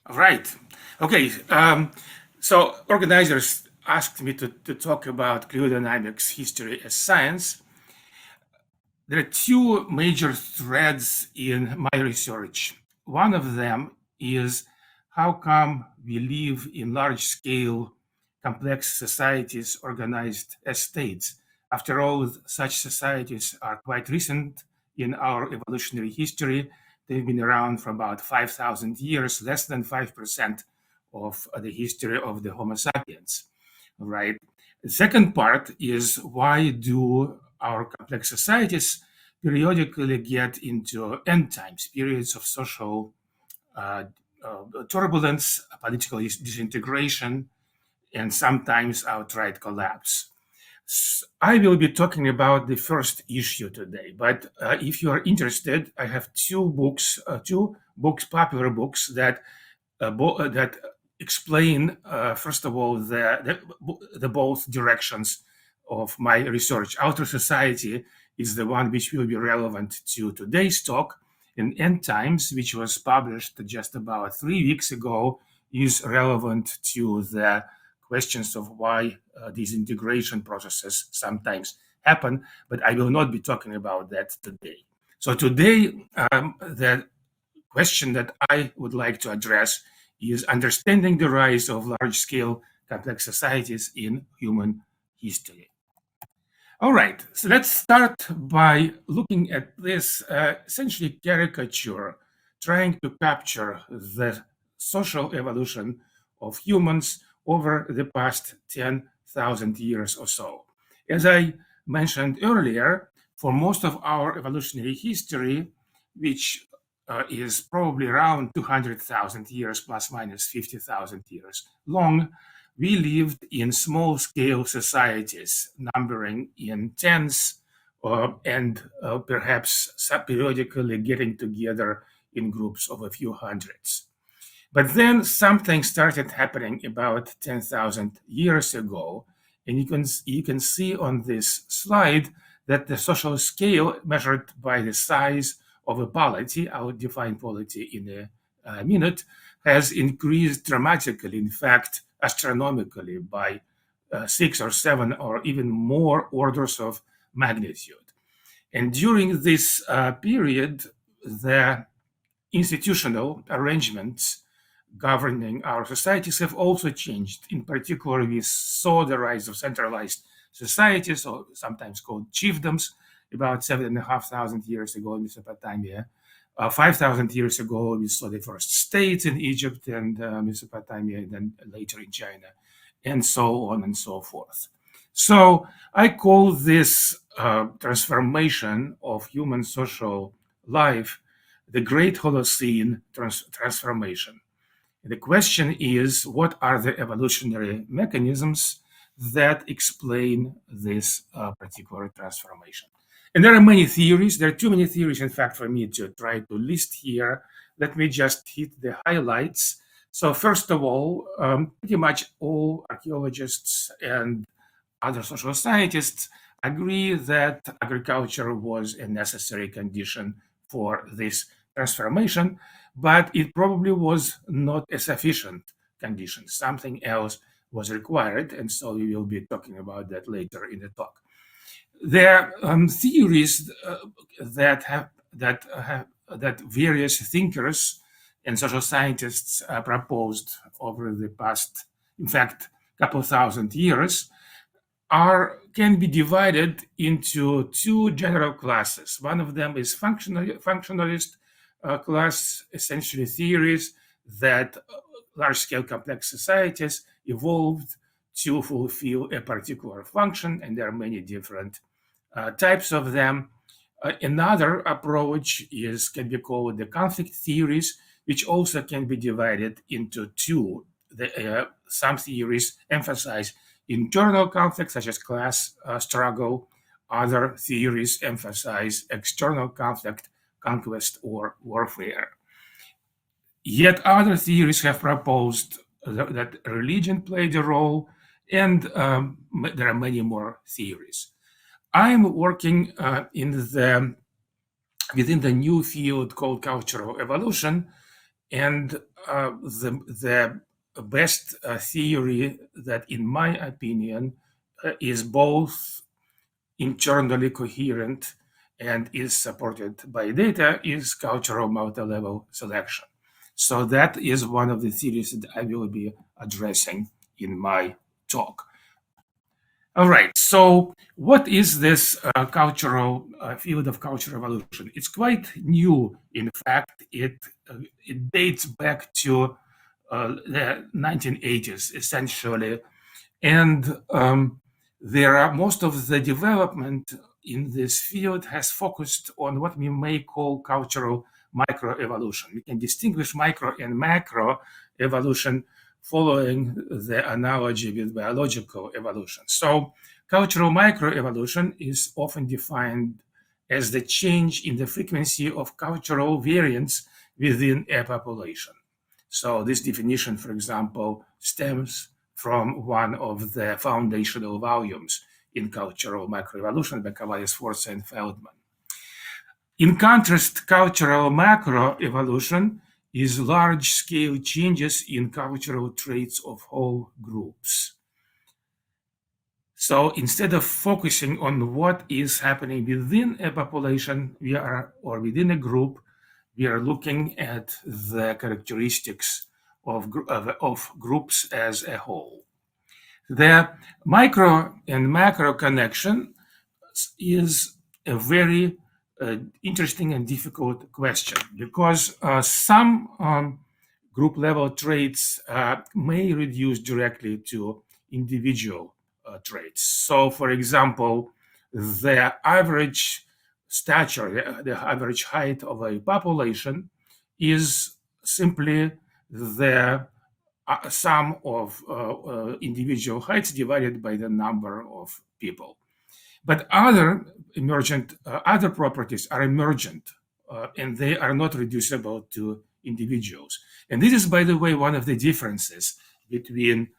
Right. Okay. So organizers asked me to talk about Cliodynamics history as science. There are two major threads in my research. One of them is how come we live in large scale, complex societies organized as states? After all, such societies are quite recent in our evolutionary history. They've been around for about 5,000 years, less than 5% of the history of the Homo sapiens, right? The second part is why do our complex societies periodically get into end times, periods of social uh, turbulence, political disintegration, and sometimes outright collapse. I will be talking about the first issue today, but if you are interested, I have two books, popular books that explain, first of all, the both directions of my research. Outer Society is the one which will be relevant to today's talk, and End Times, which was published just about 3 weeks ago, is relevant to the questions of why these integration processes sometimes happen, but I will not be talking about that today. So today, the question that I would like to address is understanding the rise of large-scale complex societies in human history. All right, so let's start by looking at this essentially caricature, trying to capture the social evolution of humans over the past 10,000 years or so. As I mentioned earlier, for most of our evolutionary history, which is probably around 200,000 years plus minus 50,000 years long, we lived in small scale societies numbering in tens and perhaps periodically getting together in groups of a few hundreds. But then something started happening about 10,000 years ago. And you can see on this slide that the social scale measured by the size of a polity, I'll define polity in a minute, has increased dramatically, in fact, astronomically by 6 or 7 or even more orders of magnitude. And during this period, the institutional arrangements governing our societies have also changed. In particular, we saw the rise of centralized societies, or sometimes called chiefdoms, about 7,500 years ago in Mesopotamia. 5,000 years ago, we saw the first states in Egypt and Mesopotamia, and then later in China, and so on and so forth. So I call this transformation of human social life the Great Holocene transformation. The question is, what are the evolutionary mechanisms that explain this particular transformation? And there are many theories. There are too many theories, in fact, for me to try to list here. Let me just hit the highlights. So first of all, pretty much all archaeologists and other social scientists agree that agriculture was a necessary condition for this transformation, but it probably was not a sufficient condition. Something else was required, and so we will be talking about that later in the talk. There are theories that various thinkers and social scientists proposed over the past, in fact, couple thousand years, can be divided into two general classes. One of them is functionalist class, essentially theories that large-scale complex societies evolved to fulfill a particular function, and there are many different types of them. Another approach can be called the conflict theories, which also can be divided into two. Some theories emphasize internal conflicts, such as class struggle. Other theories emphasize external conflict, conquest, or warfare. Yet other theories have proposed that religion played a role, and there are many more theories. I'm working within the new field called cultural evolution, and the best theory that, in my opinion, is both internally coherent and is supported by data is cultural multi-level selection. So that is one of the theories that I will be addressing in my talk. All right. So, what is this cultural field of cultural evolution? It's quite new. In fact, it dates back to the 1980s, essentially, and there are most of the development in this field has focused on what we may call cultural microevolution. We can distinguish micro and macro evolution following the analogy with biological evolution. So, cultural microevolution is often defined as the change in the frequency of cultural variants within a population. So, this definition, for example, stems from one of the foundational volumes in Cultural Microevolution by Cavalry and Feldman. In contrast, cultural macroevolution is large-scale changes in cultural traits of whole groups. So instead of focusing on what is happening within a population, or within a group, we are looking at the characteristics of groups as a whole. The micro and macro connection is a very interesting and difficult question because some group level traits may reduce directly to individual traits. So, for example, the average stature, the average height of a population is simply the sum of individual heights divided by the number of people. But other properties are emergent, and they are not reducible to individuals. And this is, by the way, one of the differences between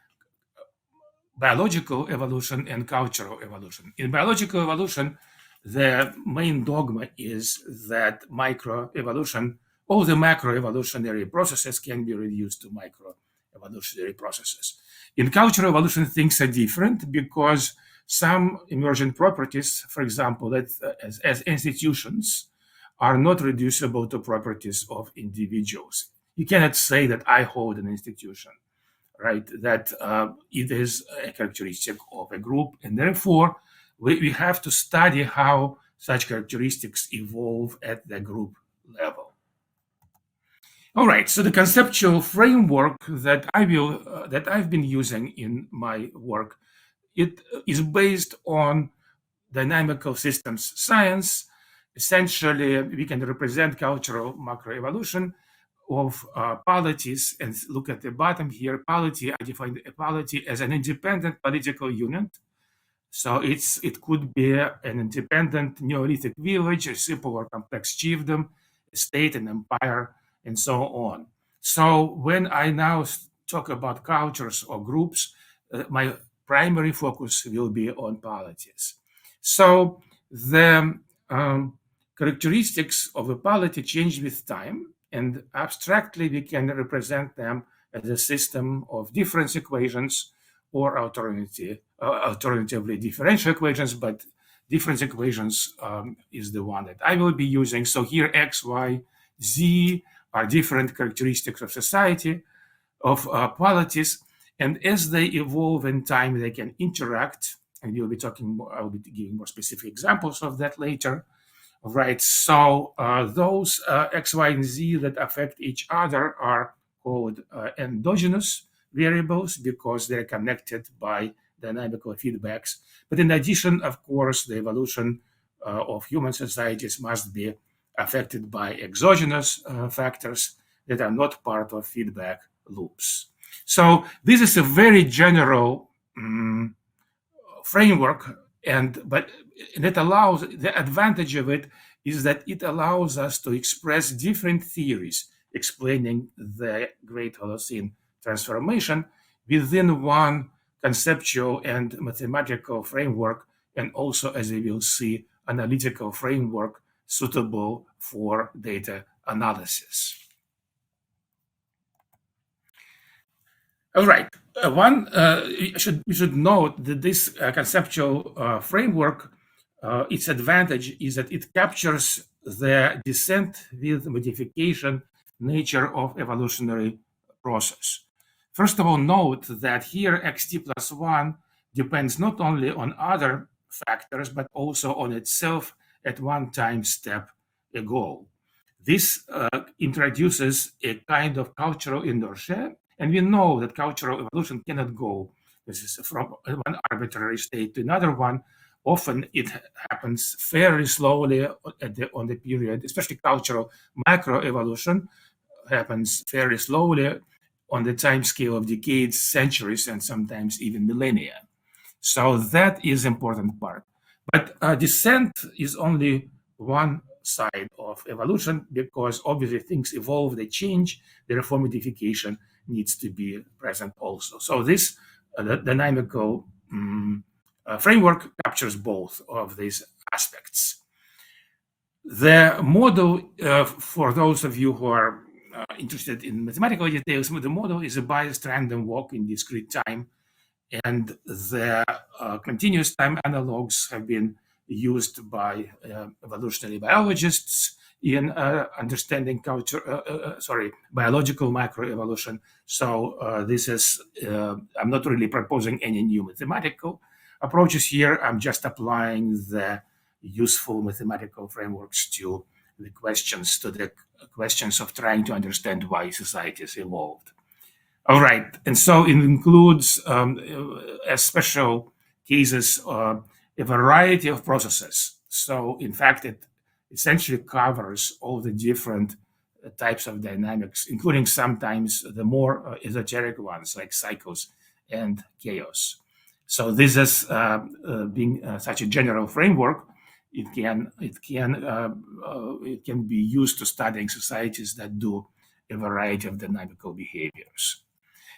biological evolution and cultural evolution. In biological evolution, the main dogma is that microevolution, all the macroevolutionary processes can be reduced to microevolutionary processes. In cultural evolution, things are different because some emergent properties, for example, that as institutions, are not reducible to properties of individuals. You cannot say that I hold an institution, right? That it is a characteristic of a group, and therefore we have to study how such characteristics evolve at the group level. All right, so the conceptual framework that I've been using in my work, it is based on dynamical systems science. Essentially, we can represent cultural macroevolution of polities, and look at the bottom here. Polity, I define a polity as an independent political unit. So it could be an independent Neolithic village, a simple or complex chiefdom, a state, an empire, and so on. So when I now talk about cultures or groups, my primary focus will be on polities. So the characteristics of a polity change with time, and abstractly we can represent them as a system of difference equations or alternatively differential equations, but difference equations is the one that I will be using. So here X, Y, Z are different characteristics of society, of polities, and as they evolve in time, they can interact, and we'll be talking more, I'll be giving more specific examples of that later. Right, so those X, Y, and Z that affect each other are called endogenous variables because they're connected by dynamical feedbacks. But in addition, of course, the evolution of human societies must be affected by exogenous factors that are not part of feedback loops. So this is a very general framework, but it allows, the advantage of it is that it allows us to express different theories explaining the Great Holocene transformation within one conceptual and mathematical framework, and also, as we will see, analytical framework suitable for data analysis. All right. We should note that this conceptual framework, its advantage is that it captures the descent with modification nature of evolutionary process. First of all, note that here xt plus 1 depends not only on other factors, but also on itself at one time step ago. This introduces a kind of cultural inertia, and we know that cultural evolution cannot go this is from one arbitrary state to another one. Often it happens fairly slowly on the period, especially cultural macroevolution happens fairly slowly on the time scale of decades, centuries, and sometimes even millennia. So that is important part. But descent is only one side of evolution because obviously things evolve, they change, therefore modification needs to be present also. So this dynamical framework captures both of these aspects. The model, for those of you who are interested in mathematical details, the model is a biased random walk in discrete time, and the continuous time analogs have been used by evolutionary biologists in understanding biological macroevolution. So this is, I'm not really proposing any new mathematical approaches here. I'm just applying the useful mathematical frameworks to the questions of trying to understand why societies evolved. All right, and so it includes, as special cases, a variety of processes. So, in fact, it essentially covers all the different types of dynamics, including sometimes the more esoteric ones like cycles and chaos. So, this is being such a general framework. It can be used to studying societies that do a variety of dynamical behaviors.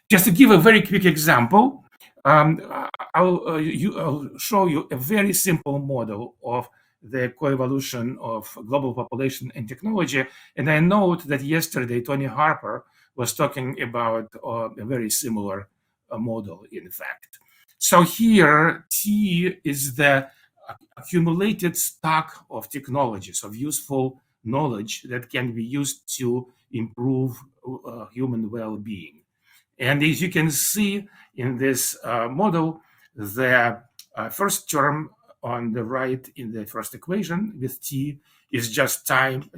Just to give a very quick example, I'll show you a very simple model of the coevolution of global population and technology. And I note that yesterday, Tony Harper was talking about a very similar model, in fact. So here, T is the accumulated stock of technologies, of useful knowledge that can be used to improve human well-being. And as you can see in this model, the first term on the right in the first equation with t is just time,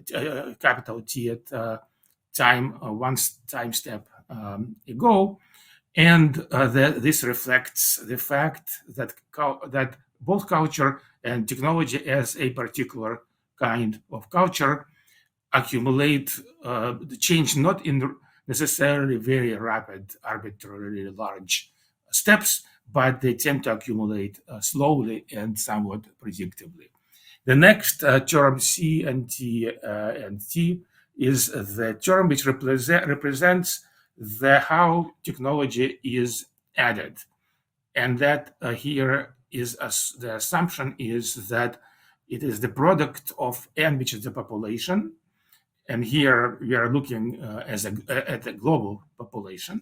capital T at time, one time step ago. And this reflects the fact that both culture and technology as a particular kind of culture accumulate the change not in necessarily very rapid, arbitrarily large steps, but they tend to accumulate slowly and somewhat predictably. The next term, C and T is the term which represents how technology is added. And that here is the assumption is that it is the product of n, which is the population, and here we are looking at the global population,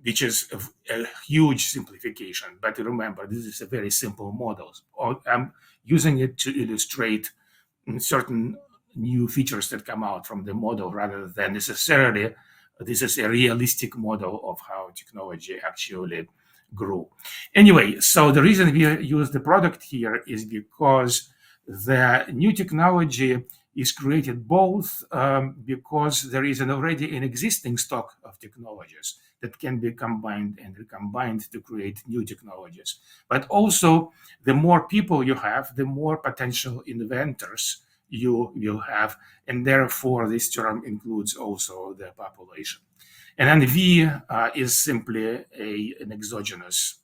which is a huge simplification. But remember, this is a very simple model. I'm using it to illustrate certain new features that come out from the model rather than necessarily this is a realistic model of how technology actually grew. Anyway, so the reason we use the product here is because the new technology is created both because there is already an existing stock of technologies that can be combined and recombined to create new technologies. But also, the more people you have, the more potential inventors you will have, and therefore this term includes also the population. And then V is simply an exogenous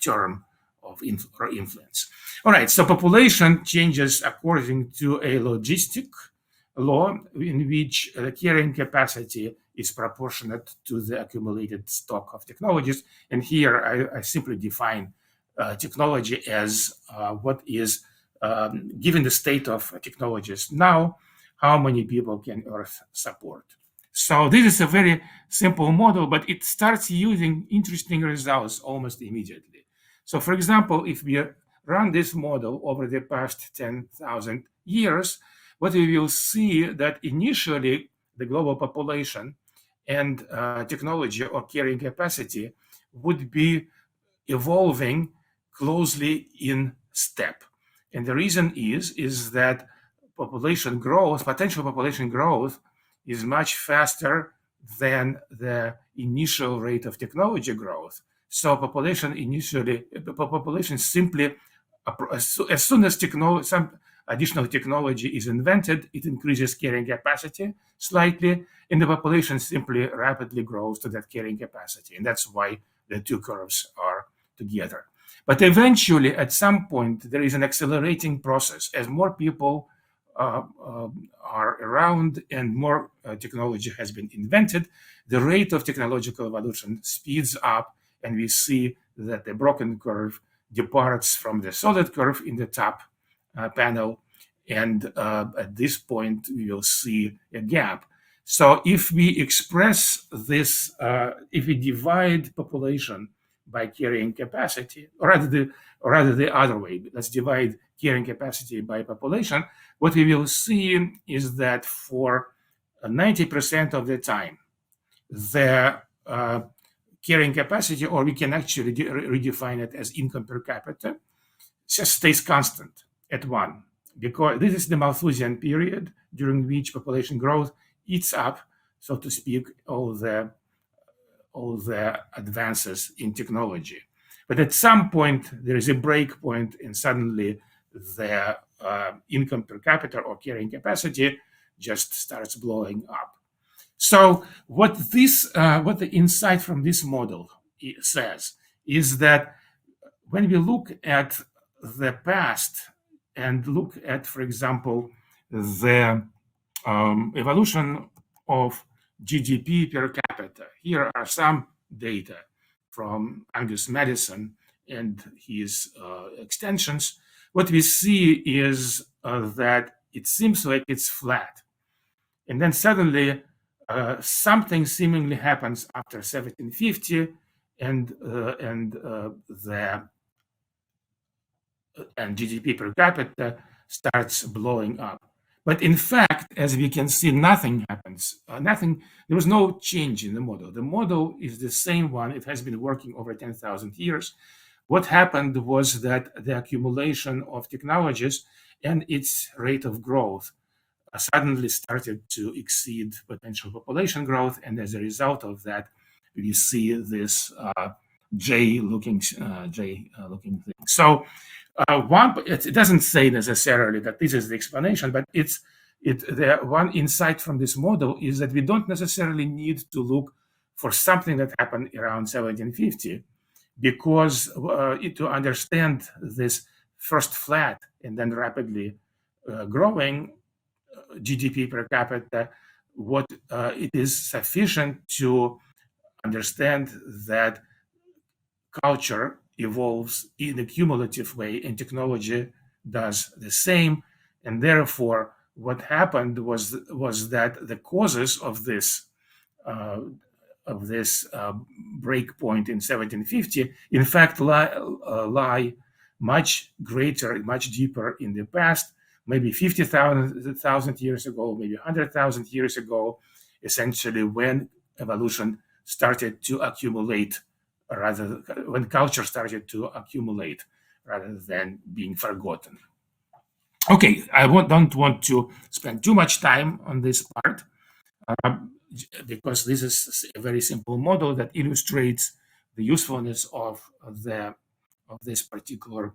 term of influence. All right, so population changes according to a logistic law in which the carrying capacity is proportionate to the accumulated stock of technologies. And here I simply define technology as what is, given the state of technologies now, how many people can Earth support? So this is a very simple model, but it starts using interesting results almost immediately. So for example, if we run this model over the past 10,000 years, what we will see that initially the global population and technology or carrying capacity would be evolving closely in step. And the reason is that population growth, potential population growth, is much faster than the initial rate of technology growth. So population simply, as soon as some additional technology is invented, it increases carrying capacity slightly, and the population simply rapidly grows to that carrying capacity. And that's why the two curves are together. But eventually, at some point, there is an accelerating process as more people are around and more technology has been invented. The rate of technological evolution speeds up, and we see that the broken curve departs from the solid curve in the top panel. And at this point, we will see a gap. So if we express this, if we divide population by carrying capacity, or rather the other way, let's divide carrying capacity by population, what we will see is that for 90% of the time, the carrying capacity, or we can actually redefine it as income per capita, just stays constant at 1, because this is the Malthusian period during which population growth eats up, so to speak, all the advances in technology. But at some point, there is a break point, and suddenly the income per capita or carrying capacity just starts blowing up. So what the insight from this model says is that when we look at the past and look at, for example, the evolution of GDP per capita, here are some data from Angus Madison and his extensions. What we see is that it seems like it's flat. And then suddenly something seemingly happens after 1750, and GDP per capita starts blowing up. But in fact, as we can see, nothing happens. There was no change in the model. The model is the same one. It has been working over 10,000 years. What happened was that the accumulation of technologies and its rate of growth suddenly started to exceed potential population growth. And as a result of that, we see this J-looking thing. So it doesn't say necessarily that this is the explanation, but the one insight from this model is that we don't necessarily need to look for something that happened around 1750, because to understand this first flat and then rapidly growing GDP per capita, it is sufficient to understand that culture evolves in a cumulative way, and technology does the same. And therefore, what happened was that the causes of this break point in 1750, in fact, lie much greater, much deeper in the past, maybe 50,000 years ago, maybe 100,000 years ago, essentially when evolution started to accumulate, when culture started to accumulate rather than being forgotten. Okay, I don't want to spend too much time on this part because this is a very simple model that illustrates the usefulness of this particular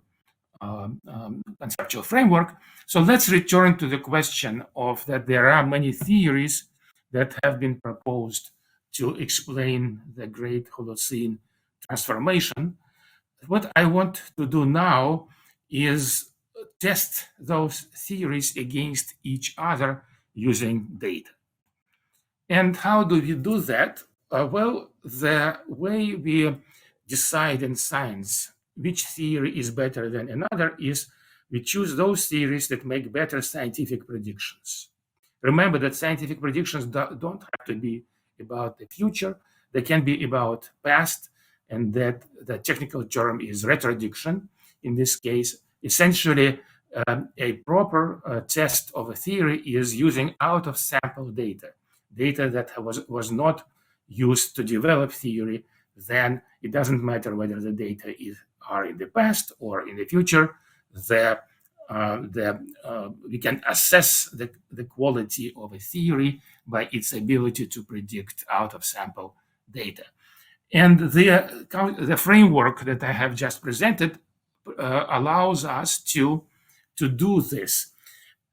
conceptual framework. So let's return to the question of that there are many theories that have been proposed to explain the Great Holocene transformation. What I want to do now is test those theories against each other using data. And how do we do that? Well, the way we decide in science which theory is better than another is we choose those theories that make better scientific predictions. Remember that scientific predictions don't have to be about the future. They can be about past, and that the technical term is retrodiction. In this case, essentially, a proper test of a theory is using out-of-sample data, data that was not used to develop theory. Then it doesn't matter whether the data are in the past or in the future. We can assess the quality of a theory by its ability to predict out-of-sample data. And the framework that I have just presented allows us to do this.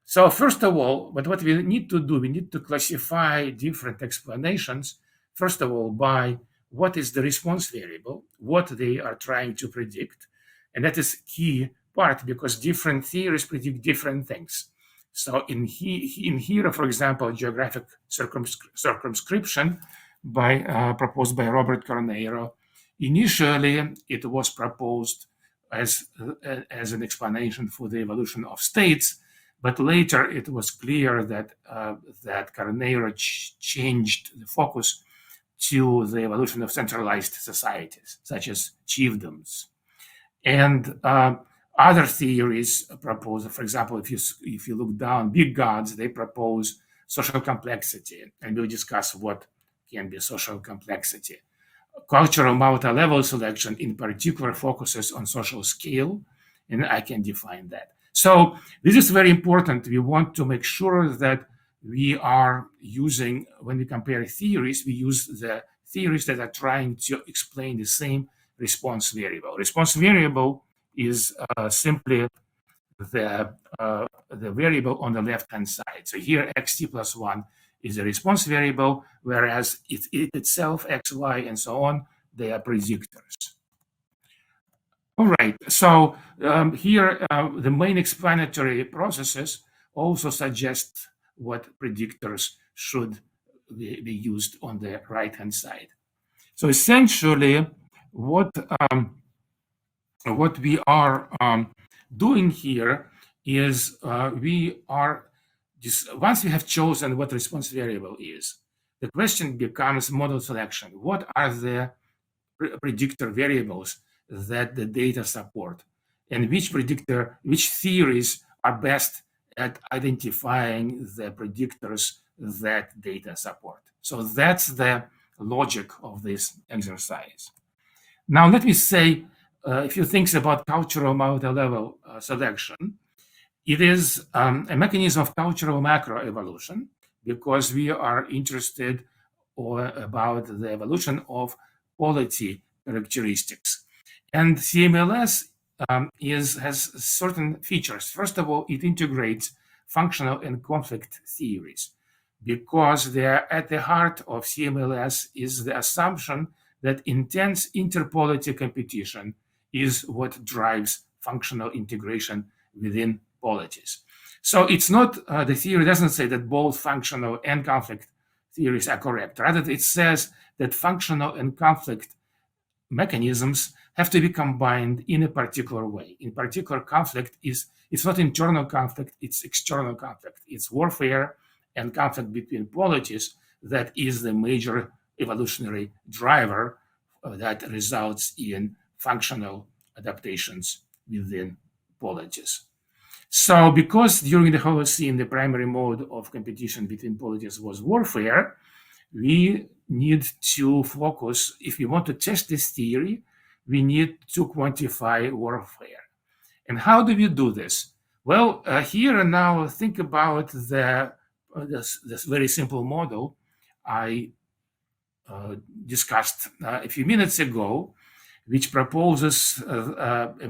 So first of all, but what we need to do, we need to classify different explanations, first of all, by what is the response variable, what they are trying to predict. And that is key part because different theories predict different things. So in here, for example, geographic circumscription proposed by Robert Carneiro, initially it was proposed as an explanation for the evolution of states, but later it was clear that Carneiro changed the focus to the evolution of centralized societies, such as chiefdoms. And other theories propose, for example, if you look down, big gods, they propose social complexity, and we'll discuss what can be social complexity. Cultural multi-level selection in particular focuses on social scale, and I can define that. So this is very important. We want to make sure that we are using, when we compare theories, we use the theories that are trying to explain the same response variable. Response variable is simply the variable on the left-hand side. So here, xt plus 1 is a response variable, whereas it itself, x, y, and so on, they are predictors. All right, so here the main explanatory processes also suggest what predictors should be used on the right-hand side. So essentially, what we are doing here is we are once we have chosen what response variable is, the question becomes model selection. What are the predictor variables that the data support, and which theories are best at identifying the predictors that data support? So that's the logic of this exercise. Now, let me say a few things about cultural multi-level selection. It is a mechanism of cultural macroevolution because we are interested about the evolution of polity characteristics. And CMLS has certain features. First of all, it integrates functional and conflict theories because they are at the heart of CMLS is the assumption that intense interpolity competition is what drives functional integration within polities. So it's not, the theory doesn't say that both functional and conflict theories are correct. Rather, it says that functional and conflict mechanisms have to be combined in a particular way. In particular, conflict it's not internal conflict, it's external conflict. It's warfare and conflict between polities that is the major evolutionary driver that results in functional adaptations within polities. So because during the Holocene, the primary mode of competition between polities was warfare, we need to focus, if we want to test this theory, we need to quantify warfare. And how do we do this? Well, here and now, think about this very simple model I discussed a few minutes ago, which proposes,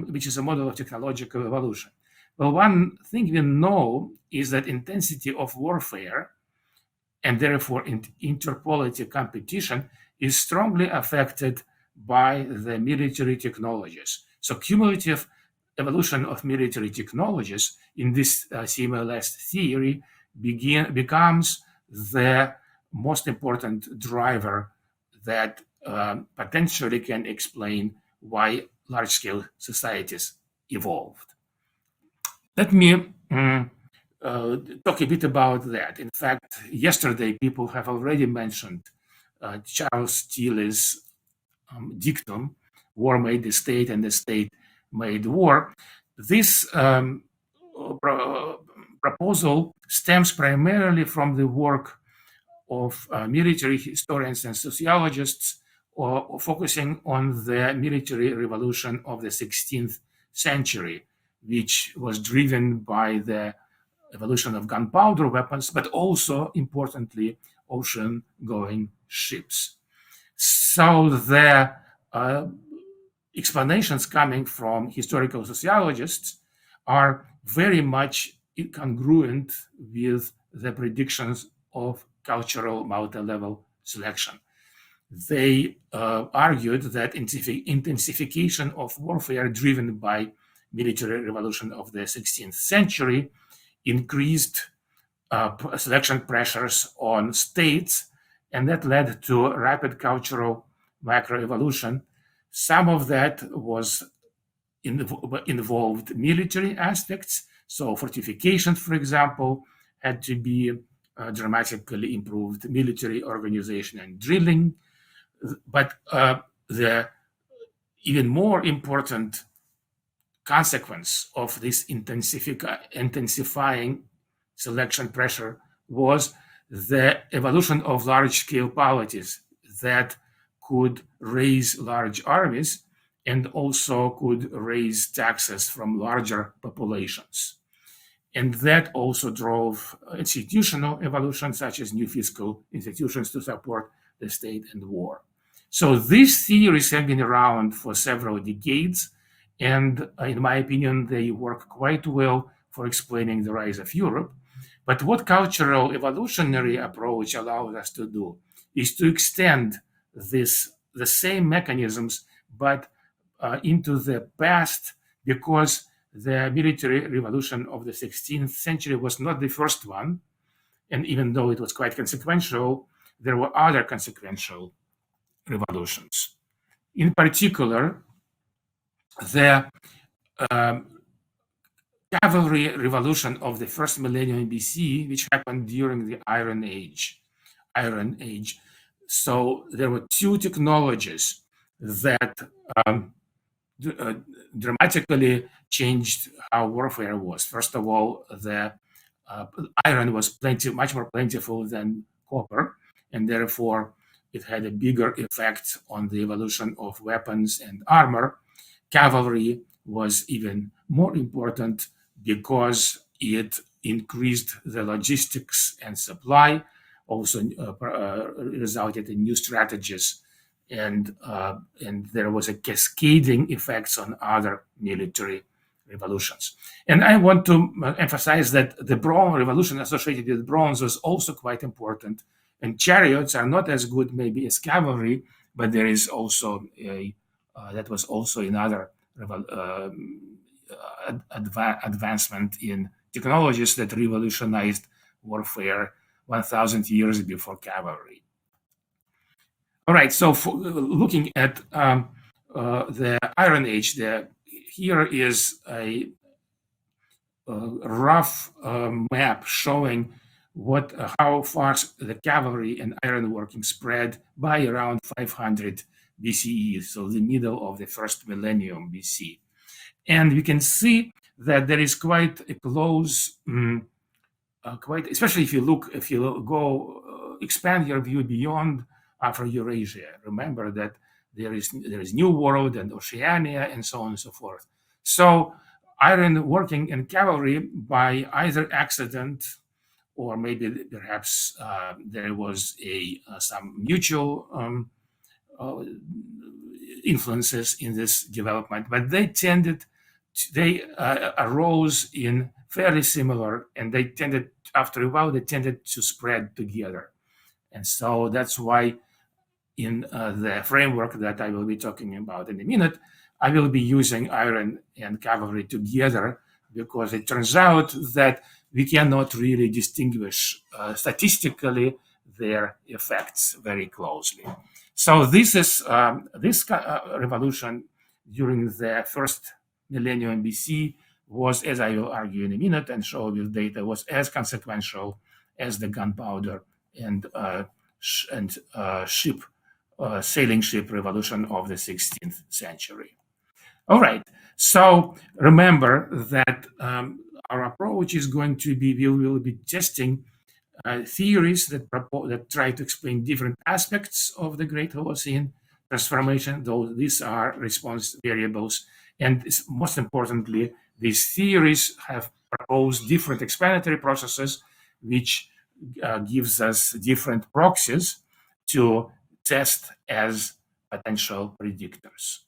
which is a model of technological evolution. Well, one thing we know is that intensity of warfare and therefore interpolity competition is strongly affected by the military technologies. So cumulative evolution of military technologies in this CMLS theory becomes the most important driver that potentially can explain why large-scale societies evolved. Let me talk a bit about that. In fact, yesterday people have already mentioned Charles Tilly's dictum, war made the state and the state made war. This proposal stems primarily from the work of military historians and sociologists, or focusing on the military revolution of the 16th century, which was driven by the evolution of gunpowder weapons, but also, importantly, ocean-going ships. So the explanations coming from historical sociologists are very much congruent with the predictions of cultural multi-level selection. They argued that intensification of warfare driven by military revolution of the 16th century increased selection pressures on states, and that led to rapid cultural macroevolution. Some of that was involved military aspects. So fortifications, for example, had to be dramatically improved, military organization and drilling. But the even more important consequence of this intensifying selection pressure was the evolution of large-scale polities that could raise large armies and also could raise taxes from larger populations. And that also drove institutional evolution, such as new fiscal institutions to support the state and war. So these theories have been around for several decades, and in my opinion, they work quite well for explaining the rise of Europe. But what cultural evolutionary approach allows us to do is to extend the same mechanisms, but into the past, because the military revolution of the 16th century was not the first one. And even though it was quite consequential, there were other consequential revolutions. In particular, the Cavalry Revolution of the first millennium BC, which happened during the Iron Age. So there were two technologies that dramatically changed how warfare was. First of all, the iron was much more plentiful than copper, and therefore it had a bigger effect on the evolution of weapons and armor. Cavalry was even more important because it increased the logistics and supply, also resulted in new strategies, and there was a cascading effects on other military revolutions. And I want to emphasize that the bronze revolution associated with bronze was also quite important. And chariots are not as good maybe as cavalry, but there is also that was also another advancement in technologies that revolutionized warfare 1,000 years before cavalry. All right, so looking at the Iron Age, here is a rough map showing how far the cavalry and ironworking spread by around 500 BCE, so the middle of the first millennium BC. And we can see that there is quite a close, especially if you go expand your view beyond Afro-Eurasia. Remember that there is New World and Oceania and so on and so forth. So iron working and cavalry, by either accident or maybe perhaps there was some mutual influences in this development, but they arose in fairly similar, and after a while they tended to spread together. And so that's why in the framework that I will be talking about in a minute, I will be using iron and cavalry together, because it turns out that we cannot really distinguish statistically their effects very closely. So this is this revolution during the first millennium BC was, as I will argue in a minute and show with data, was as consequential as the gunpowder and sailing ship revolution of the 16th century. All right. So remember that our approach is going to be, we will be testing theories that try to explain different aspects of the Great Holocene transformation, though these are response variables. And most importantly, these theories have proposed different explanatory processes, which gives us different proxies to test as potential predictors.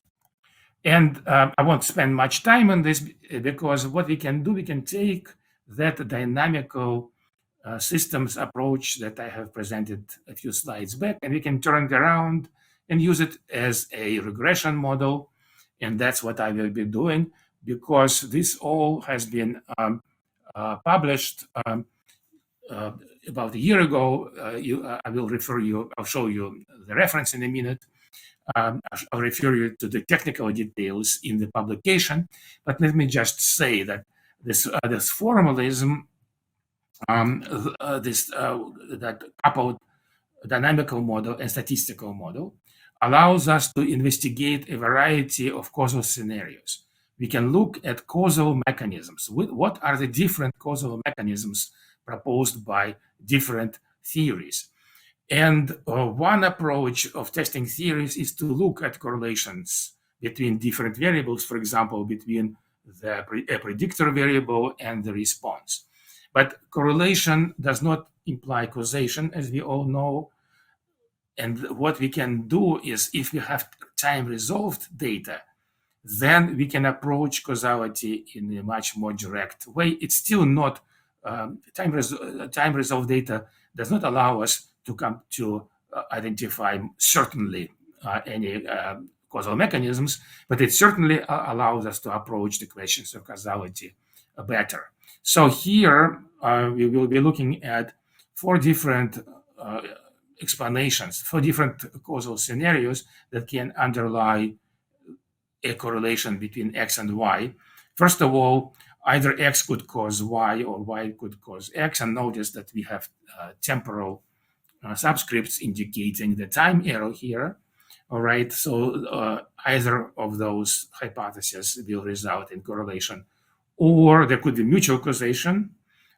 And I won't spend much time on this because what we can do, we can take that dynamical systems approach that I have presented a few slides back, and we can turn it around and use it as a regression model. And that's what I will be doing, because this all has been published about a year ago. I will refer you, I'll show you the reference in a minute. I'll refer you to the technical details in the publication, but let me just say that this formalism, that coupled dynamical model and statistical model, allows us to investigate a variety of causal scenarios. We can look at causal mechanisms. What are the different causal mechanisms proposed by different theories? And one approach of testing theories is to look at correlations between different variables, for example, between a predictor variable and the response. But correlation does not imply causation, as we all know. And what we can do is, if we have time-resolved data, then we can approach causality in a much more direct way. It's still not, time-resolved data does not allow us to come to identify certainly any causal mechanisms, but it certainly allows us to approach the questions of causality better. So here we will be looking at four different explanations, four different causal scenarios that can underlie a correlation between X and Y. First of all, either X could cause Y or Y could cause X, and notice that we have temporal subscripts indicating the time arrow here. All right, so either of those hypotheses will result in correlation, or there could be mutual causation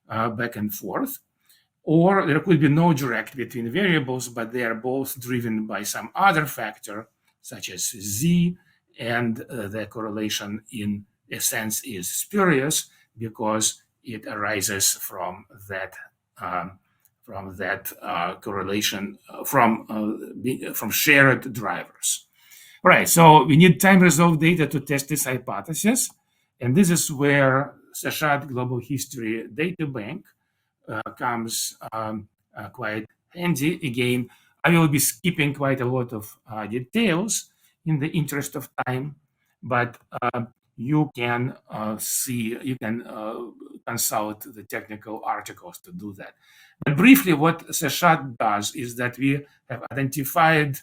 back and forth, or there could be no direct between variables, but they are both driven by some other factor, such as Z, and the correlation in a sense is spurious because it arises from that correlation from shared drivers. All right, so we need time-resolved data to test this hypothesis, and this is where Seshat Global History Data Bank comes quite handy. Again, I will be skipping quite a lot of details in the interest of time, but you can consult the technical articles to do that. But briefly, what Seshat does is that we have identified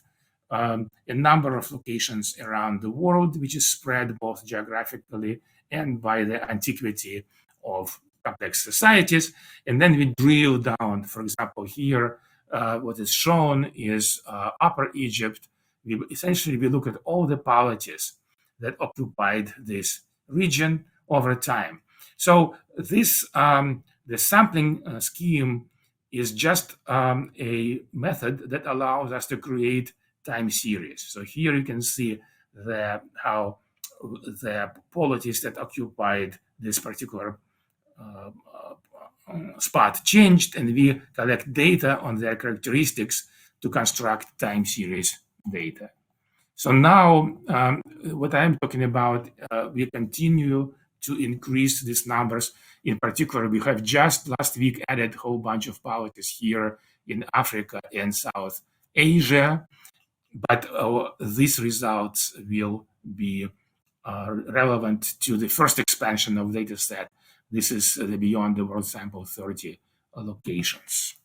a number of locations around the world, which is spread both geographically and by the antiquity of complex societies. And then we drill down. For example, here, what is shown is Upper Egypt. We look at all the polities that occupied this region over time. So this the sampling scheme is just a method that allows us to create time series. So here you can see how the polities that occupied this particular spot changed, and we collect data on their characteristics to construct time series data. So now what I'm talking about, we continue to increase these numbers. In particular, we have just last week added a whole bunch of polities here in Africa and South Asia, but these results will be relevant to the first expansion of data set. This is the Beyond the World Sample 30 locations.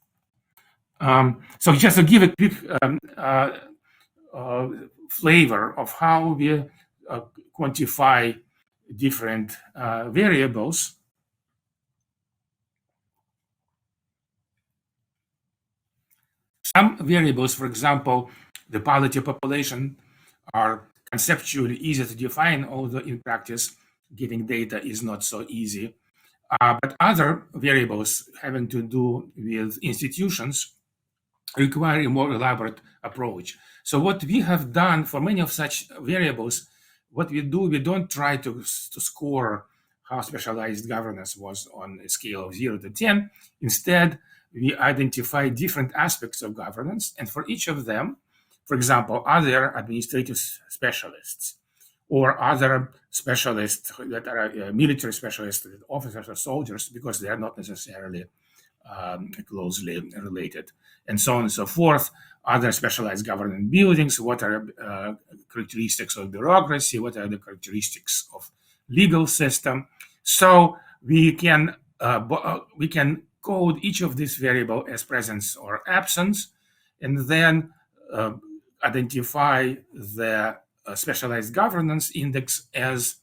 So just to give a quick flavor of how we quantify different variables. Some variables, for example, the quality of population, are conceptually easy to define, although in practice, getting data is not so easy. But other variables having to do with institutions require a more elaborate approach. So what we have done for many of such variables, what we do, we don't try to score how specialized governance was on a scale of 0 to 10. Instead, we identify different aspects of governance, and for each of them, for example, other administrative specialists or other specialists that are military specialists, officers or soldiers, because they are not necessarily closely related, and so on and so forth. Other specialized government buildings, what are characteristics of bureaucracy, what are the characteristics of legal system. So we can code each of these variables as presence or absence, and then identify the specialized governance index as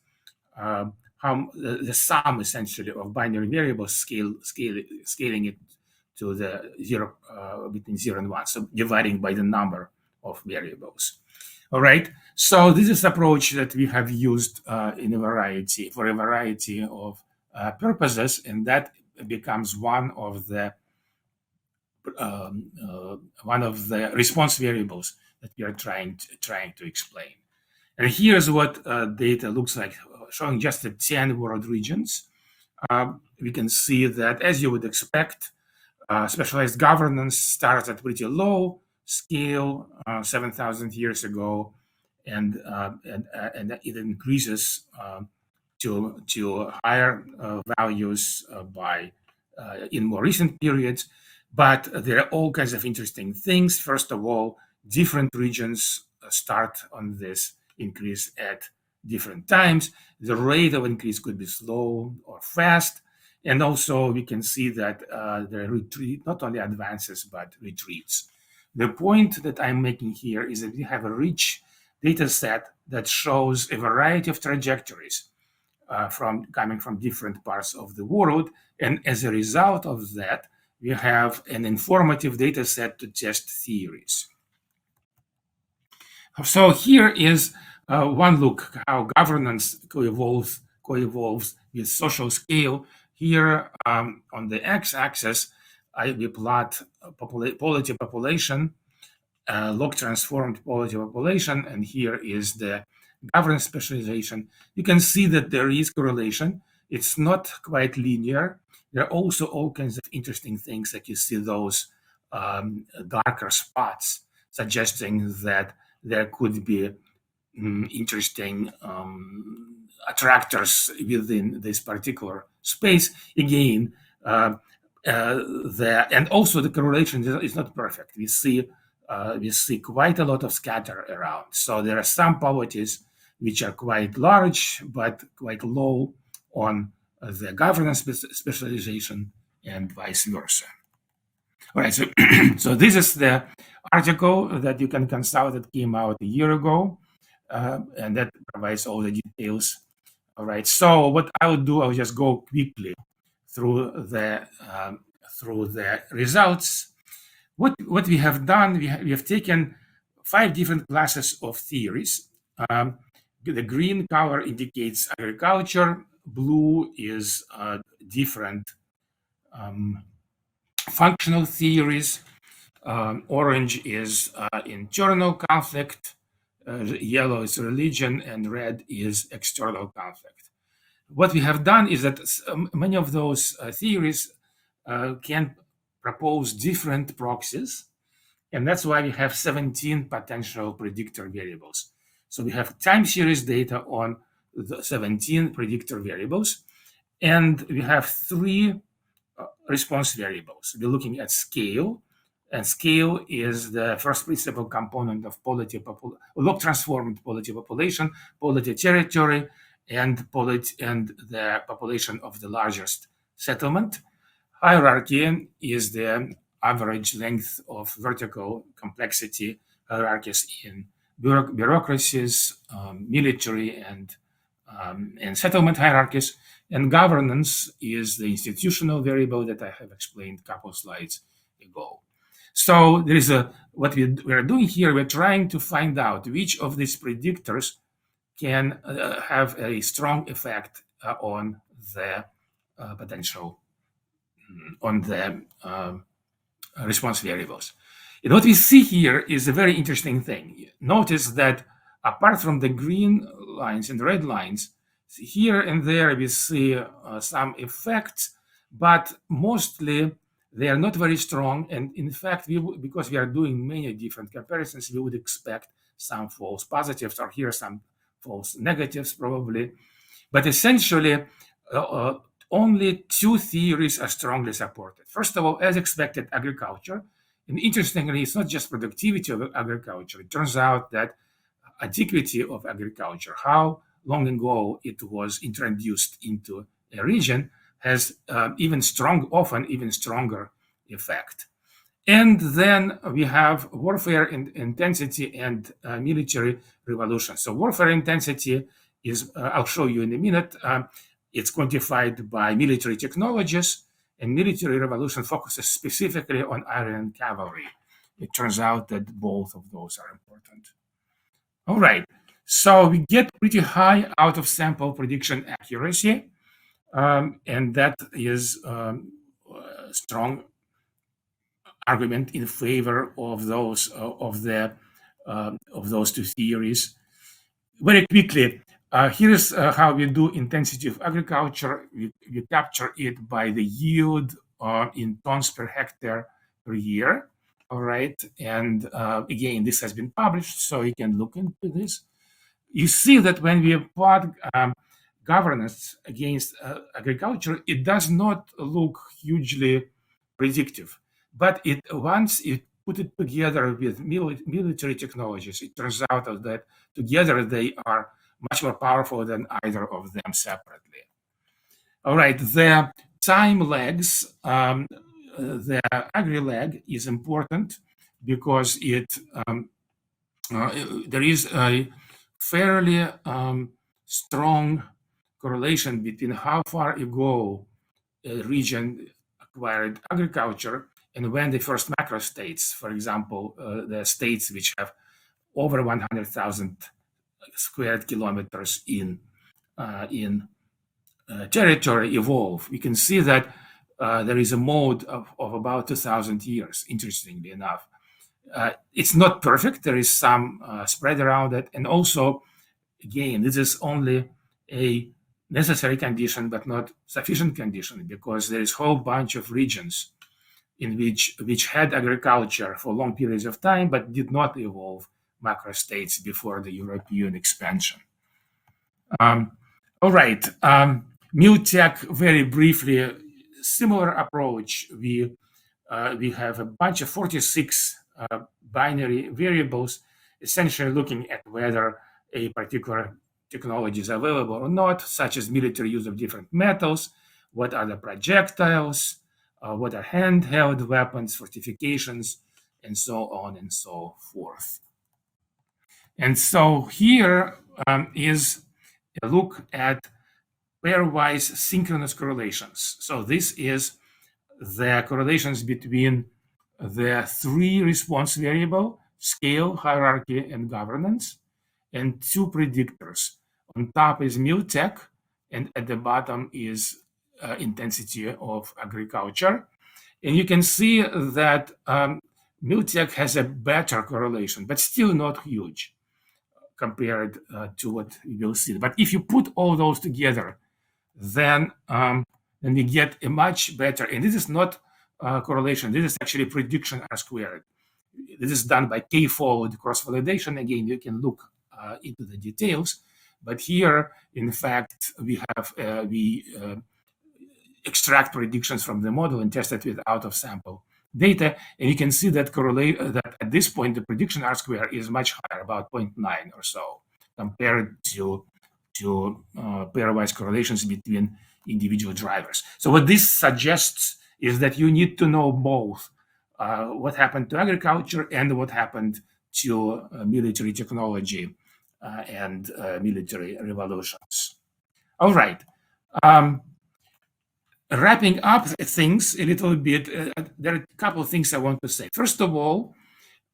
how the sum essentially of binary variables scaling it to the zero between 0 and 1, so dividing by the number of variables. All right, so this is approach that we have used in a variety of purposes, and that becomes one of the response variables that we are trying to explain. And here's what data looks like, showing just the 10 world regions. We can see that, as you would expect, specialized governance starts at pretty low scale 7,000 years ago, and it increases to higher values in more recent periods. But there are all kinds of interesting things. First of all, different regions start on this increase at different times. The rate of increase could be slow or fast. And also we can see that the retreat not only advances, but retreats. The point that I'm making here is that we have a rich data set that shows a variety of trajectories coming from different parts of the world. And as a result of that, we have an informative data set to test theories. So here is one look how governance co-evolves with social scale. Here on the x-axis, we plot polity population, log transformed polity population, and here is the governance specialization. You can see that there is correlation. It's not quite linear. There are also all kinds of interesting things, like you see those darker spots suggesting that there could be interesting attractors within this particular space. Again, and also the correlation is not perfect. We see quite a lot of scatter around. So there are some polities which are quite large but quite low on the governance specialization, and vice versa. All right, so so this is the article that you can consult that came out a year ago, and that provides all the details. All right, so what I would do, I'll just go quickly through the results. What we have done, we have taken 5 different classes of theories. The green color indicates agriculture. Blue is different functional theories. Orange is internal conflict. Yellow is religion, and red is external conflict. What we have done is that many of those theories can propose different proxies, and that's why we have 17 potential predictor variables. So we have time series data on the 17 predictor variables, and we have 3 response variables. We're looking at scale, and scale is the first principal component of log transformed polity population, polity territory, and the population of the largest settlement. Hierarchy is the average length of vertical complexity hierarchies in bureaucracies, military, and and settlement hierarchies. And governance is the institutional variable that I have explained a couple of slides ago. So there is what we are doing here, we're trying to find out which of these predictors can have a strong effect on the potential, on the response variables. And what we see here is a very interesting thing. Notice that apart from the green lines and red lines, here and there we see some effects, but mostly they are not very strong. And in fact, because we are doing many different comparisons, we would expect some false positives, or here some false negatives probably. But essentially, only two theories are strongly supported. First of all, as expected, agriculture. And interestingly, it's not just productivity of agriculture. It turns out that antiquity of agriculture, how long ago it was introduced into a region, has often even stronger effect. And then we have warfare intensity and military revolution. So warfare intensity is, I'll show you in a minute, it's quantified by military technologies, and military revolution focuses specifically on Iron cavalry. It turns out that both of those are important. All right, so we get pretty high out of sample prediction accuracy, and that is a strong argument in favor of those two theories. Very quickly, here's how we do intensity of agriculture. We capture it by the yield in tons per hectare per year. All right, and again, this has been published, so you can look into this. You see that when we plot governance against agriculture, it does not look hugely predictive. But once you put it together with military technologies, it turns out that together they are much more powerful than either of them separately. All right, the time lags, the Agrilag is important because there is a fairly strong correlation between how far ago a region acquired agriculture and when the first macro states, for example, the states which have over 100,000 square kilometers in territory evolve. We can see that there is a mode of about 2,000 years, interestingly enough. It's not perfect. There is some spread around it. And also, again, this is only a necessary condition, but not sufficient condition, because there is a whole bunch of regions in which had agriculture for long periods of time, but did not evolve macrostates before the European expansion. All right, MUTEC, very briefly, similar approach. We have a bunch of 46 binary variables, essentially looking at whether a particular technology is available or not, such as military use of different metals, what are the projectiles, what are handheld weapons, fortifications, and so on and so forth. And so here is a look at pairwise synchronous correlations. So this is the correlations between the three response variable, scale, hierarchy, and governance, and two predictors. On top is MUTEC, and at the bottom is intensity of agriculture. And you can see that MUTEC has a better correlation, but still not huge compared to what we will see. But if you put all those together, then we get a much better, and this is not correlation, this is actually prediction R squared. This is done by k-fold cross-validation. Again, you can look into the details, but here, in fact, we extract predictions from the model and test it with out-of-sample data, and you can see that that at this point the prediction R square is much higher, about 0.9 or so, compared to pairwise correlations between individual drivers. So what this suggests is that you need to know both what happened to agriculture and what happened to military technology and military revolutions. All right. Wrapping up things a little bit, there are a couple of things I want to say. First of all,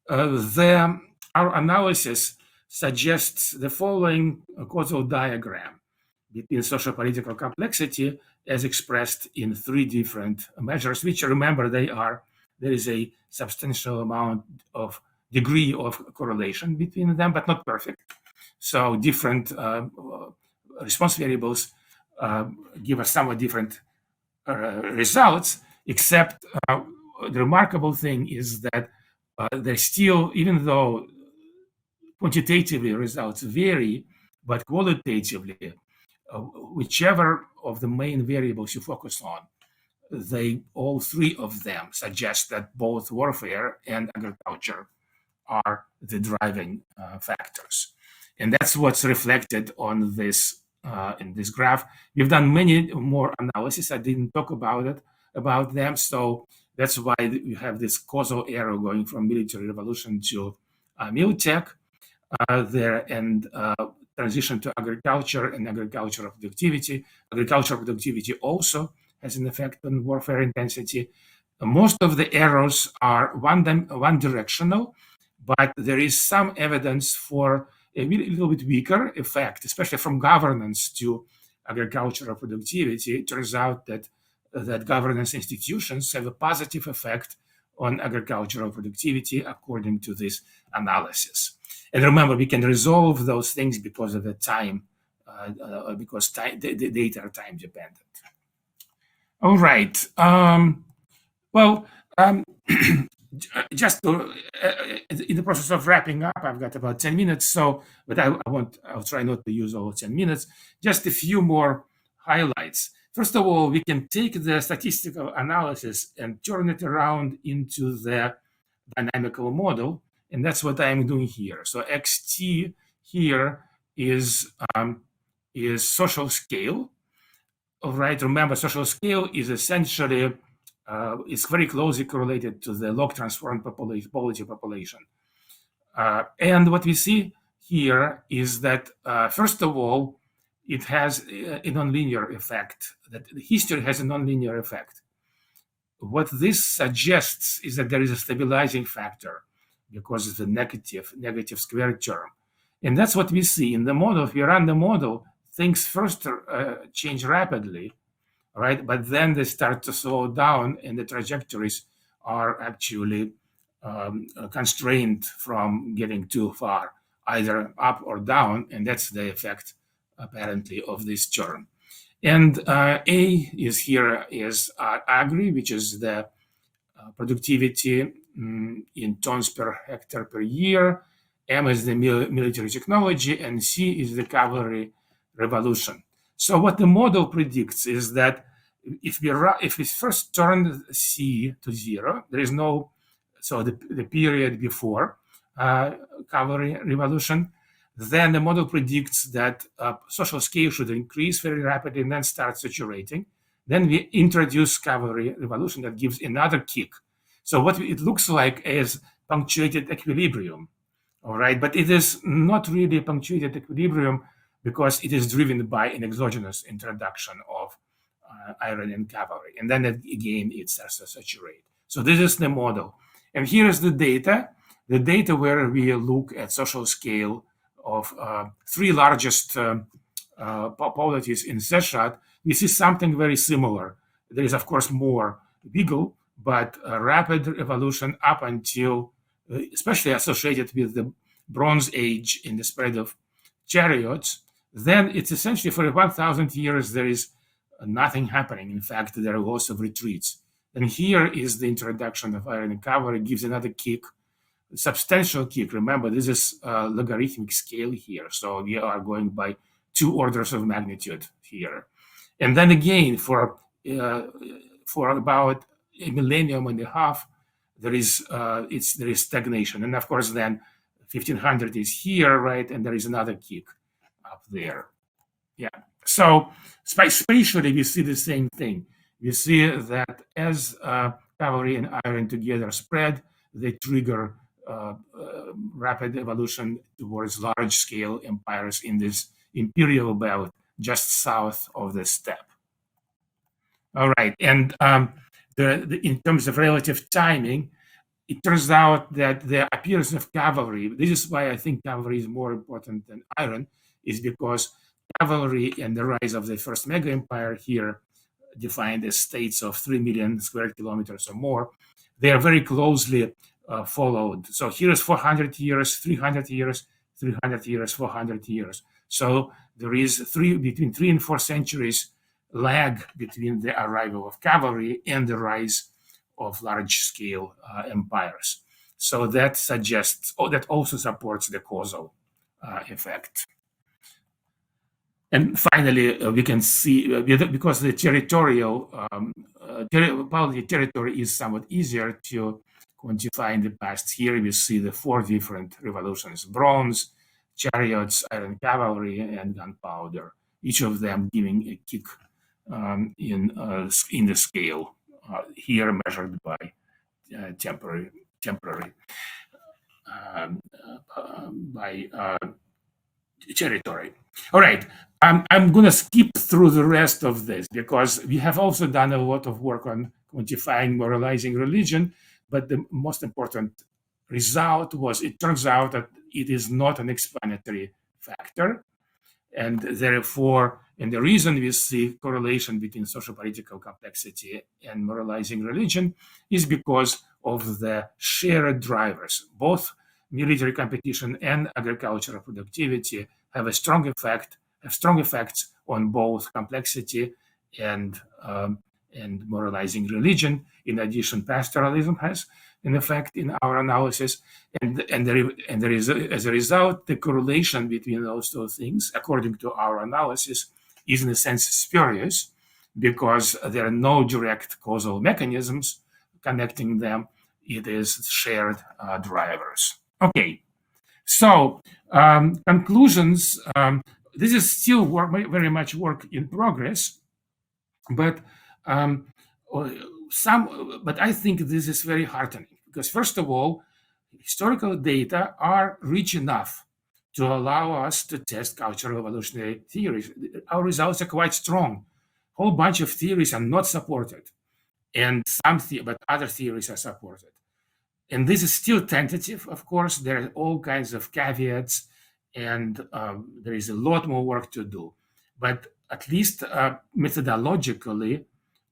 our analysis suggests the following causal diagram between social political complexity as expressed in three different measures, which remember there is a substantial amount of degree of correlation between them, but not perfect. So different response variables give us somewhat different results, except the remarkable thing is that they still, even though quantitatively results vary, but qualitatively, whichever of the main variables you focus on, all three of them suggest that both warfare and agriculture are the driving factors. And that's what's reflected on this in this graph. We've done many more analysis. I didn't talk about them. So that's why we have this causal arrow going from military revolution to militech there, and transition to agriculture and agricultural productivity. Agricultural productivity also has an effect on warfare intensity. Most of the arrows are one directional, but there is some evidence for a little bit weaker effect, especially from governance to agricultural productivity. It turns out that governance institutions have a positive effect on agricultural productivity according to this analysis. And remember, we can resolve those things because of the time, because the data are time dependent. All right. Well, just to, in the process of wrapping up, I've got about 10 minutes. So, but I'll try not to use all 10 minutes. Just a few more highlights. First of all, we can take the statistical analysis and turn it around into the dynamical model. And that's what I'm doing here. So XT here is social scale. All right, remember, social scale is essentially is very closely correlated to the log transformed population. And what we see here is that, first of all, it has a nonlinear effect, that history has a nonlinear effect. What this suggests is that there is a stabilizing factor because of the negative square term. And that's what we see in the model. If we run the model, things first change rapidly, right? But then they start to slow down and the trajectories are actually constrained from getting too far, either up or down. And that's the effect, apparently, of this term. And A is here is agri, which is the productivity in tons per hectare per year. M is the military technology, and C is the Cavalry Revolution. So what the model predicts is that if we first turn C to 0, there is no, so the period before Cavalry Revolution, then the model predicts that social scale should increase very rapidly and then start saturating. Then we introduce Cavalry Revolution that gives another kick. So what it looks like is punctuated equilibrium, all right? But it is not really a punctuated equilibrium because it is driven by an exogenous introduction of iron and cavalry. And then again, it starts to saturate. So this is the model. And here is the data where we look at social scale of three largest polities in Seshat. We see something very similar. There is, of course, more wiggle, but rapid evolution up until, especially associated with the Bronze Age in the spread of chariots. Then it's essentially for 1,000 years, there is nothing happening. In fact, there are lots of retreats. And here is the introduction of iron and cavalry, gives another kick, substantial kick. Remember, this is a logarithmic scale here. So we are going by 2 orders of magnitude here. And then again, for about a millennium and a half, there is stagnation. And of course, then 1500 is here, right? And there is another kick up there. Yeah. So spatially, we see the same thing. We see that as cavalry and iron together spread, they trigger rapid evolution towards large-scale empires in this imperial belt just south of the steppe. All right, and in terms of relative timing, it turns out that the appearance of cavalry, this is why I think cavalry is more important than iron, is because cavalry and the rise of the first mega empire here, defined as states of 3 million square kilometers or more, they are very closely followed. So here's 400 years, 300 years, 300 years, 400 years. So there is between 3 and 4 centuries lag between the arrival of cavalry and the rise of large-scale empires. So that suggests, that also supports the causal effect. And finally, we can see, because the territorial, probably territory is somewhat easier to quantify in the past. Here we see the 4 different revolutions: bronze, chariots, iron cavalry, and gunpowder, each of them giving a kick in the scale, here measured by temporary by territory. All right, I'm going to skip through the rest of this because we have also done a lot of work on quantifying moralizing religion, but the most important result was it turns out that it is not an explanatory factor. And therefore, and the reason we see correlation between socio-political complexity and moralizing religion is because of the shared drivers. Both military competition and agricultural productivity have strong effects on both complexity and moralizing religion. In addition, pastoralism has an effect in our analysis, and there is as a result the correlation between those two things, according to our analysis, is in a sense spurious because there are no direct causal mechanisms connecting them. It is shared drivers. Okay, so conclusions. This is still very much work in progress, but but I think this is very heartening because, first of all, historical data are rich enough to allow us to test cultural evolutionary theories. Our results are quite strong. A whole bunch of theories are not supported, and but other theories are supported. And this is still tentative, of course. There are all kinds of caveats, and there is a lot more work to do. But at least methodologically,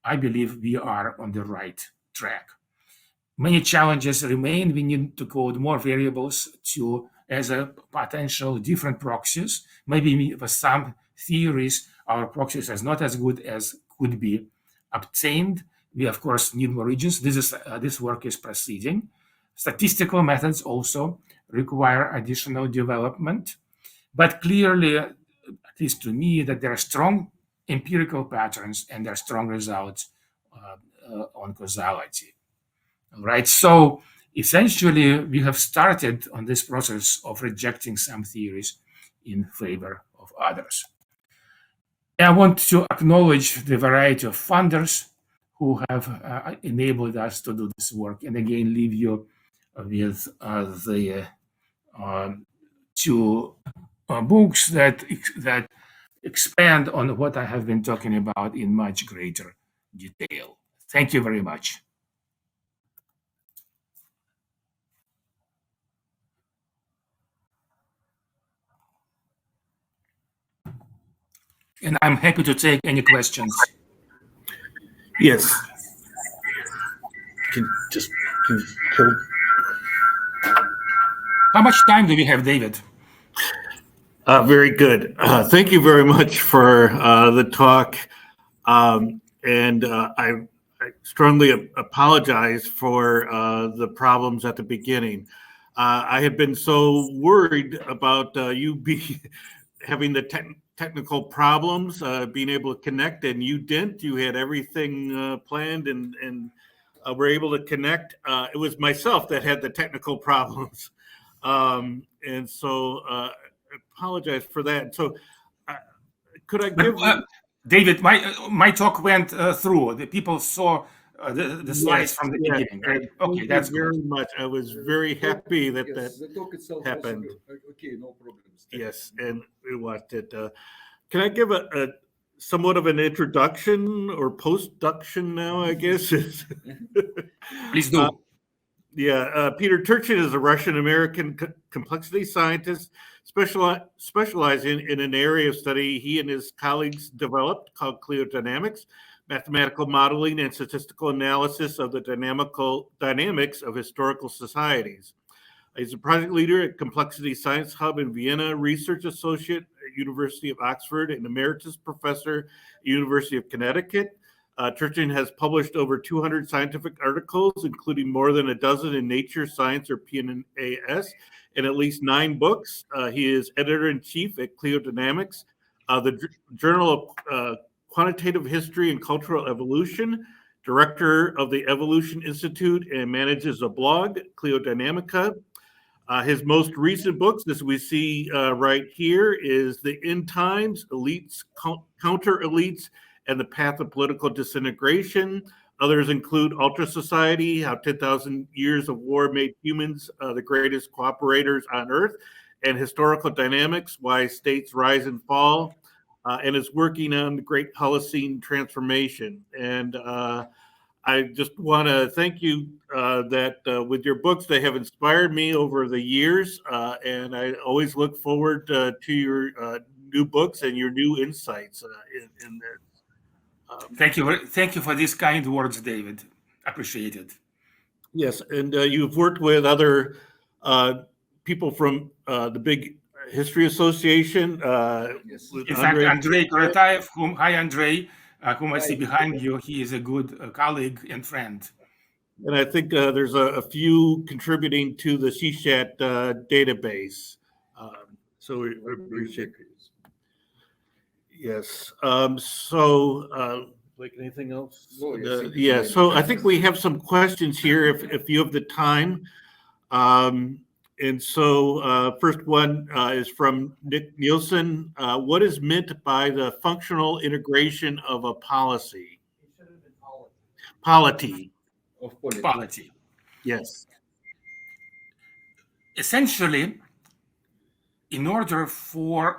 I believe we are on the right track. Many challenges remain. We need to code more variables as a potential different proxies. Maybe for some theories, our proxies are not as good as could be obtained. We, of course, need more regions. This work is proceeding. Statistical methods also require additional development. But clearly, at least to me, that there are strong empirical patterns and there are strong results on causality. All right, so essentially, we have started on this process of rejecting some theories in favor of others. I want to acknowledge the variety of funders who have enabled us to do this work, and again, leave you with the 2 books that expand on what I have been talking about in much greater detail. Thank you very much. And I'm happy to take any questions. Yes. How much time do we have, David? Very good. Thank you very much for the talk. And I strongly apologize for the problems at the beginning. I had been so worried about you having the technical problems, being able to connect, and you didn't. You had everything planned and were able to connect. It was myself that had the technical problems. And so I apologize for that. So could I give David, my talk went through. The people saw the slides from the beginning, right? Okay, that's very much. I was very happy that the talk itself happened. Okay, no problem. Yes, and we watched it. Can I give a somewhat of an introduction or post-duction now, I guess? Please do. Peter Turchin is a Russian-American complexity scientist specializing in an area of study he and his colleagues developed called Cliodynamics, mathematical modeling and statistical analysis of the dynamics of historical societies. He's a project leader at Complexity Science Hub in Vienna, research associate at University of Oxford, and emeritus professor at University of Connecticut. Turchin has published over 200 scientific articles, including more than a dozen in Nature, Science, or PNAS, and at least 9 books. He is editor-in-chief at Cliodynamics, the Journal of Quantitative History and Cultural Evolution, director of the Evolution Institute, and manages a blog, Cliodynamica. His most recent books, as we see right here, is The End Times, Elites, Counter Elites, and the Path of Political Disintegration. Others include Ultra Society, How 10,000 Years of War Made Humans the Greatest Cooperators on Earth, and Historical Dynamics, Why States Rise and Fall, and is working on the Great Holocene Transformation. And I just want to thank you that with your books, they have inspired me over the years, and I always look forward to your new books and your new insights in there. Thank you for these kind words, David. Appreciate it. Yes, and you've worked with other people from the big History Association. Yes. In fact, Andrei Korotayev, hi Andrei, whom I see behind you, he is a good colleague and friend. And I think there's a few contributing to the CSHAT database. So we appreciate it. Yes. Like anything else? No, So I think we have some questions here if you have the time. And so first one is from Nick Nielsen. What is meant by the functional integration of a policy? Polity. Polity. Yes. Essentially, in order for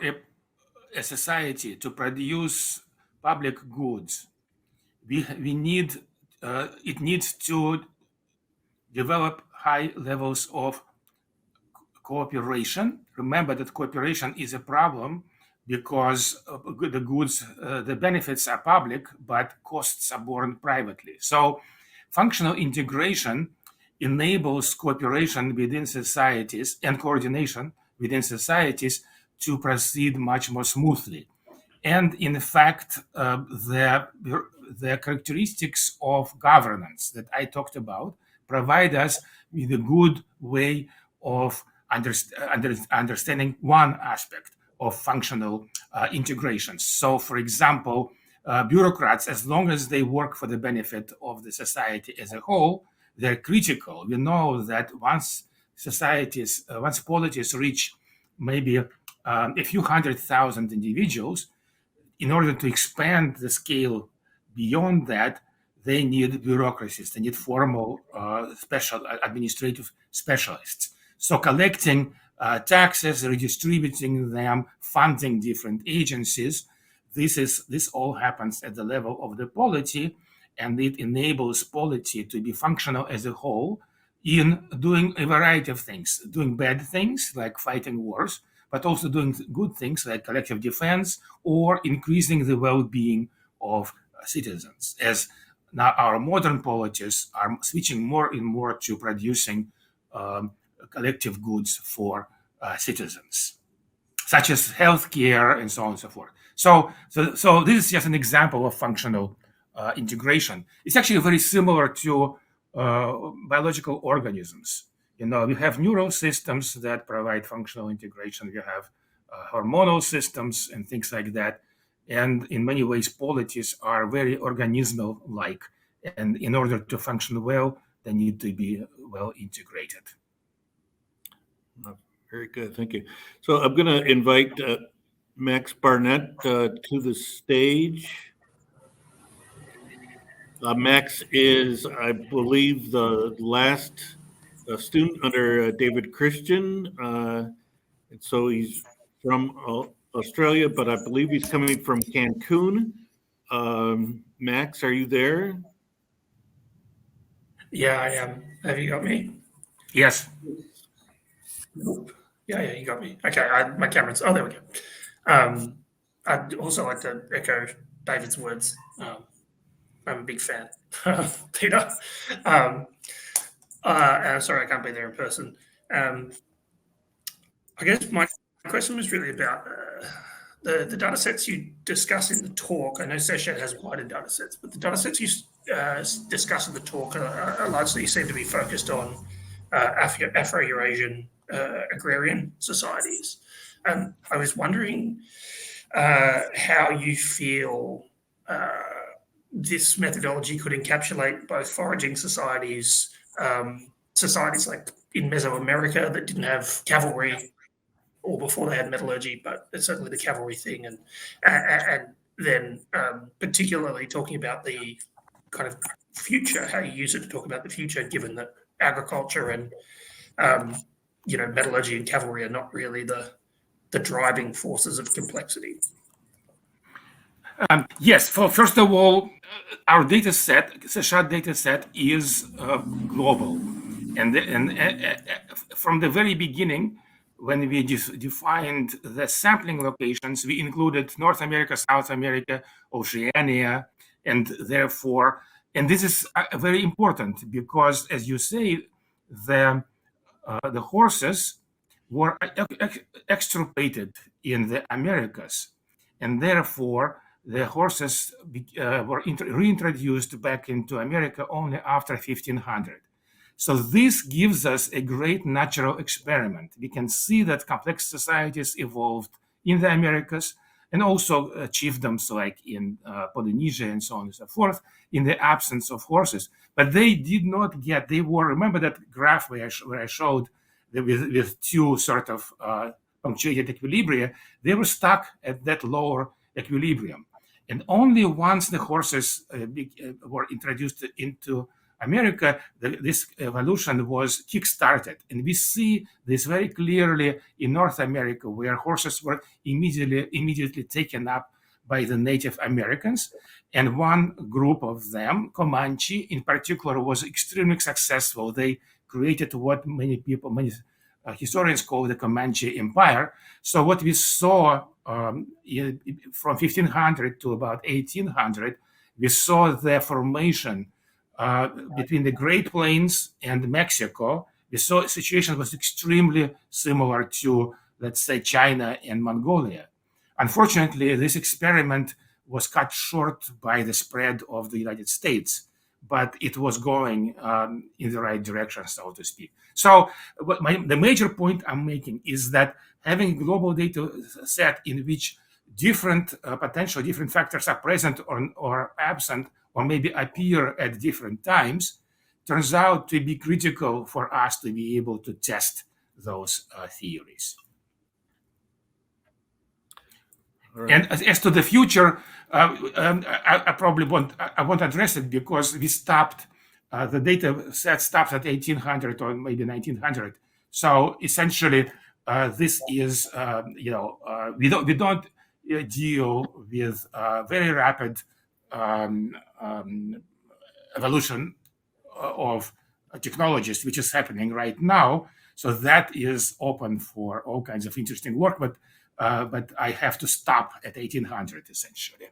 a society to produce public goods, we need it needs to develop high levels of cooperation. Remember that cooperation is a problem because the goods, the benefits are public, but costs are borne privately. So functional integration enables cooperation within societies and coordination within societies to proceed much more smoothly. And in fact, the characteristics of governance that I talked about provide us with a good way of understanding one aspect of functional integration. So, for example, bureaucrats, as long as they work for the benefit of the society as a whole, they're critical. We know that once polities reach maybe a few 100,000 individuals, in order to expand the scale beyond that, they need bureaucracies. They need formal special administrative specialists. So collecting taxes, redistributing them, funding different agencies, this all happens at the level of the polity, and it enables polity to be functional as a whole in doing a variety of things, doing bad things like fighting wars, but also doing good things like collective defense or increasing the well-being of citizens. As now our modern polities are switching more and more to producing collective goods for citizens, such as healthcare and so on and so forth. So this is just an example of functional integration. It's actually very similar to biological organisms. You know, we have neural systems that provide functional integration. We have hormonal systems and things like that. And in many ways, polities are very organismal-like. And in order to function well, they need to be well integrated. Very good. Thank you. So I'm going to invite Max Barnett to the stage. Max is, I believe, the last student under David Christian. And so he's from Australia, but I believe he's coming from Cancun. Max, are you there? Yeah, I am. Have you got me? Yes. Nope. Yeah, you got me. Okay, my camera's. Oh, there we go. I'd also like to echo David's words. I'm a big fan, Peter. Um, sorry, I can't be there in person. I guess my question was really about the data sets you discuss in the talk. I know Seshat has wider data sets, but the data sets you discuss in the talk are largely seem to be focused on Afro-Eurasian agrarian societies. I was wondering how you feel this methodology could encapsulate both foraging societies, societies like in Mesoamerica that didn't have cavalry or before they had metallurgy, but it's certainly the cavalry thing, and then particularly talking about the kind of future, how you use it to talk about the future, given that agriculture and metallurgy and cavalry are not really the driving forces of complexity. Yes. First of all, our data set, Seshat data set, is global, and from the very beginning, when we defined the sampling locations, we included North America, South America, Oceania, and therefore, and this is very important because, as you say, the horses were extirpated in the Americas, and therefore the horses were reintroduced back into America only after 1500. So this gives us a great natural experiment. We can see that complex societies evolved in the Americas and also chiefdoms like in Polynesia and so on and so forth in the absence of horses. But they did not get, they were, remember that graph where I showed with two sort of punctuated equilibria, they were stuck at that lower equilibrium. And only once the horses were introduced into America, this evolution was kick-started. And we see this very clearly in North America, where horses were immediately taken up by the Native Americans. And one group of them, Comanche in particular, was extremely successful. They created what many historians call the Comanche Empire. So what we saw from 1500 to about 1800, we saw the formation between the Great Plains and Mexico. We saw a situation was extremely similar to, let's say, China and Mongolia. Unfortunately, this experiment was cut short by the spread of the United States, but it was going in the right direction, so to speak. So the major point I'm making is that having a global data set in which different different factors are present or absent, or maybe appear at different times, turns out to be critical for us to be able to test those theories. Right. And as to the future, I probably won't address it because we stopped, the data set stopped at 1800 or maybe 1900. So essentially, this is, we don't deal with very rapid evolution of technologies, which is happening right now. So that is open for all kinds of interesting work, but I have to stop at 1800 essentially.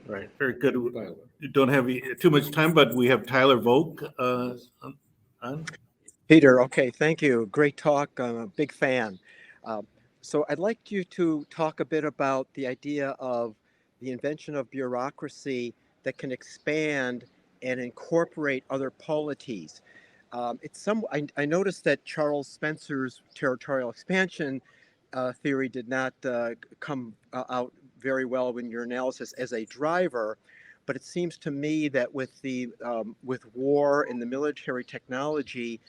Right, very good. We don't have too much time, but we have Tyler Volk on. Peter, okay, thank you. Great talk. I'm a big fan. So I'd like you to talk a bit about the idea of the invention of bureaucracy that can expand and incorporate other polities. I noticed that Charles Spencer's territorial expansion theory did not come out very well in your analysis as a driver, but it seems to me that with war and the military technology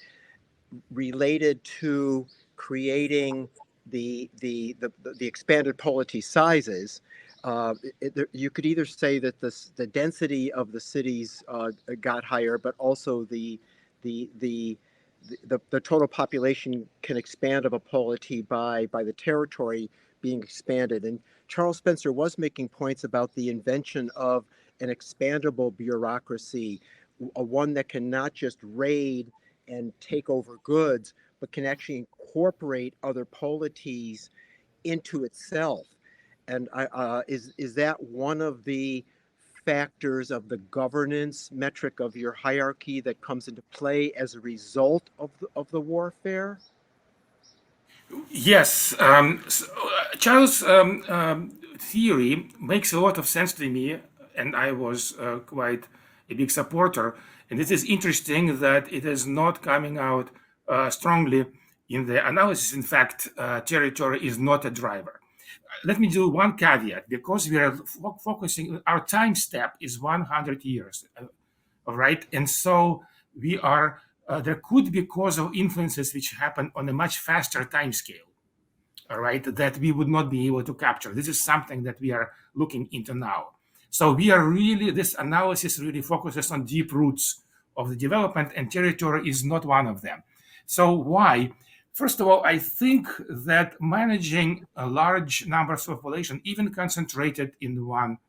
related to creating the expanded polity sizes, you could either say that the density of the cities got higher, but also the the total population can expand of a polity by the territory being expanded. And Charles Spencer was making points about the invention of an expandable bureaucracy, one that can not just raid and take over goods, but can actually incorporate other polities into itself. And is that one of the factors of the governance metric of your hierarchy that comes into play as a result of the warfare? Yes, Charles' theory makes a lot of sense to me, and I was quite a big supporter. And it is interesting that it is not coming out strongly in the analysis. In fact, territory is not a driver. Let me do one caveat, because we are focusing, our time step is 100 years, all right? And so we are, there could be causal influences which happen on a much faster time scale, all right, that we would not be able to capture. This is something that we are looking into now. So we are really, this analysis really focuses on deep roots of the development, and territory is not one of them. So why? First of all, I think that managing a large numbers of population, even concentrated in one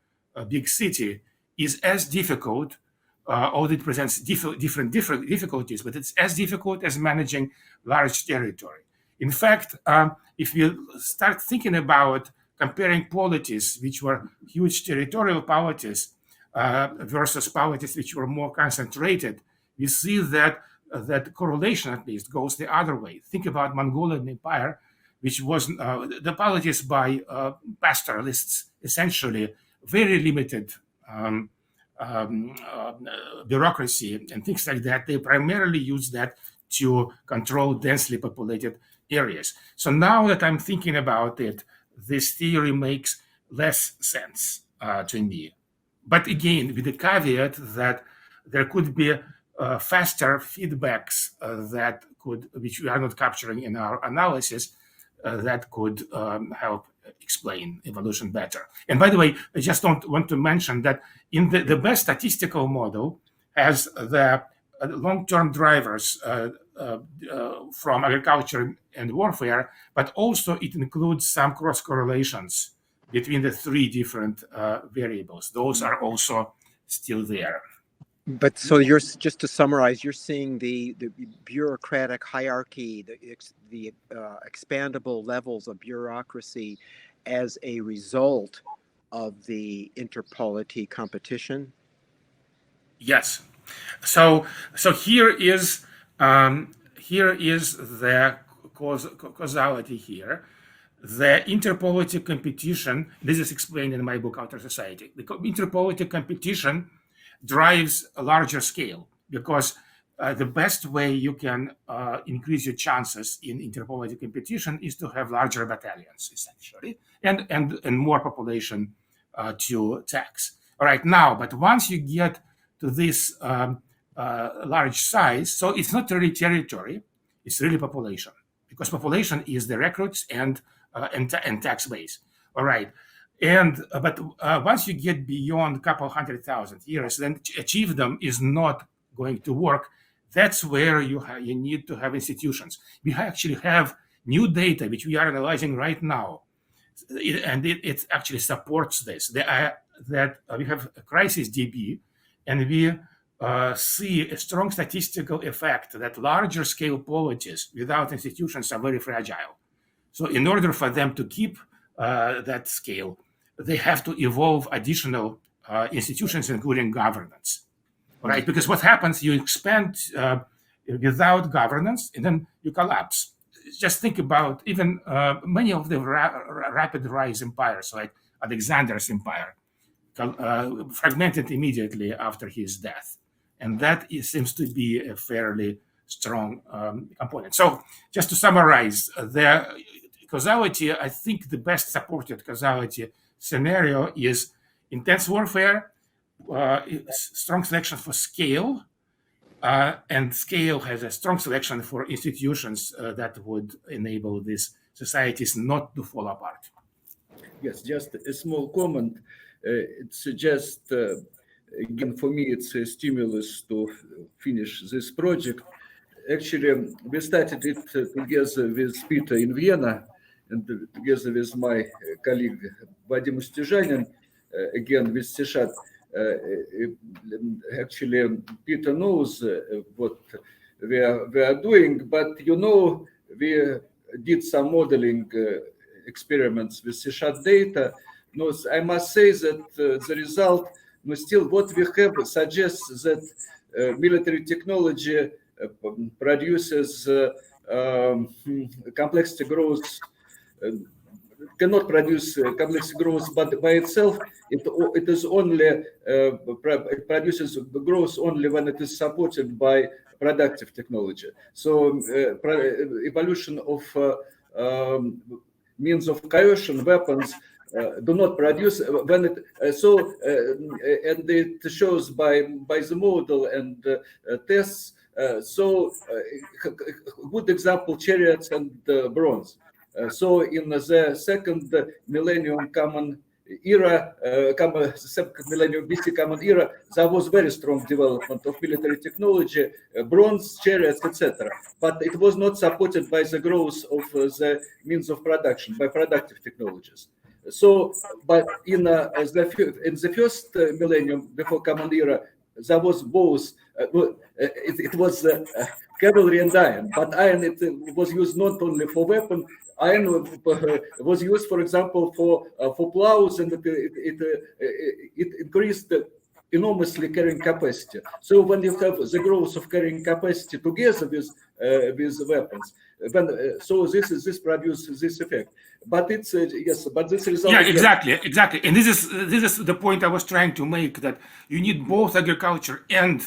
big city, is as difficult, although it presents different difficulties, but it's as difficult as managing large territory. In fact, if you start thinking about comparing polities, which were huge territorial polities versus polities which were more concentrated, we see that that correlation at least goes the other way. Think about Mongolian Empire, which was the polities by pastoralists, essentially very limited bureaucracy and things like that. They primarily use that to control densely populated areas. So now that I'm thinking about it, this theory makes less sense to me. But again, with the caveat that there could be faster feedbacks that could, which we are not capturing in our analysis, that could help explain evolution better. And by the way, I just don't want to mention that in the best statistical model has the long-term drivers from agriculture and warfare, but also it includes some cross correlations between the three different variables. Those are also still there. But so you're, just to summarize, you're seeing the bureaucratic hierarchy, the expandable levels of bureaucracy as a result of the interpolity competition? Yes. So here is the causality here. The interpolity competition, this is explained in my book, Outer Society. The interpolity competition drives a larger scale, because the best way you can increase your chances in interpolity competition is to have larger battalions, essentially, and more population to tax. All right, now, but once you get to this large size, so it's not really territory, it's really population, because population is the recruits and tax base. All right. And but once you get beyond a couple 100,000 years, then to achieve them is not going to work. That's where you need to have institutions. We actually have new data which we are analyzing right now, and it actually supports this. That we have a crisis DB, and we see a strong statistical effect that larger scale polities without institutions are very fragile. So in order for them to keep that scale, they have to evolve additional institutions, including governance, right? Because what happens, you expand without governance, and then you collapse. Just think about even many of the rapid rise empires, like Alexander's empire, fragmented immediately after his death. And that seems to be a fairly strong component. So just to summarize, the causality, I think the best supported causality scenario is intense warfare, strong selection for scale, and scale has a strong selection for institutions that would enable these societies not to fall apart. Yes, just a small comment. It suggests, again, for me, it's a stimulus to finish this project. actually, we started it together with Peter in Vienna, and together with my colleague Vadim Ustizhanin, again with C#. Actually, Peter knows what we are doing, but we did some modeling experiments with C# data. No, I must say that the result, still what we have suggests that military technology produces complexity growth, cannot produce complexity growth, but by itself, it is only it produces growth only when it is supported by productive technology. So evolution of means of coercion, weapons, do not produce when it and it shows by the model and tests. Good example, chariots and bronze. So in the second millennium common era, second millennium BC common era, there was very strong development of military technology, bronze, chariots, etc. But it was not supported by the growth of the means of production, by productive technologies. So, but in the first millennium before common era, there was both. It was cavalry and iron, but iron it was used not only for weapon. Iron was used, for example, for plows, and it increased enormously carrying capacity. So when you have the growth of carrying capacity together with weapons, so this produces this effect. But it's yes, but this result. Yeah, exactly. And this is the point I was trying to make, that you need both agriculture and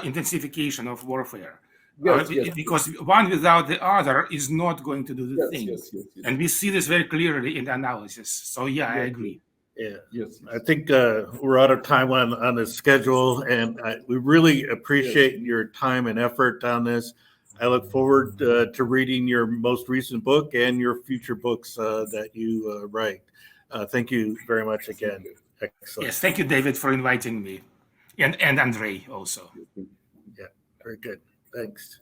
intensification of warfare. Yes. Because one without the other is not going to do the thing. Yes. And we see this very clearly in the analysis. So yeah, I agree. Yeah. Yes. I think we're out of time on the schedule, and we really appreciate your time and effort on this. I look forward to reading your most recent book and your future books that you write. Thank you very much again. Excellent. Yes, thank you, David, for inviting me, and Andrei also. Yeah, very good. Thanks.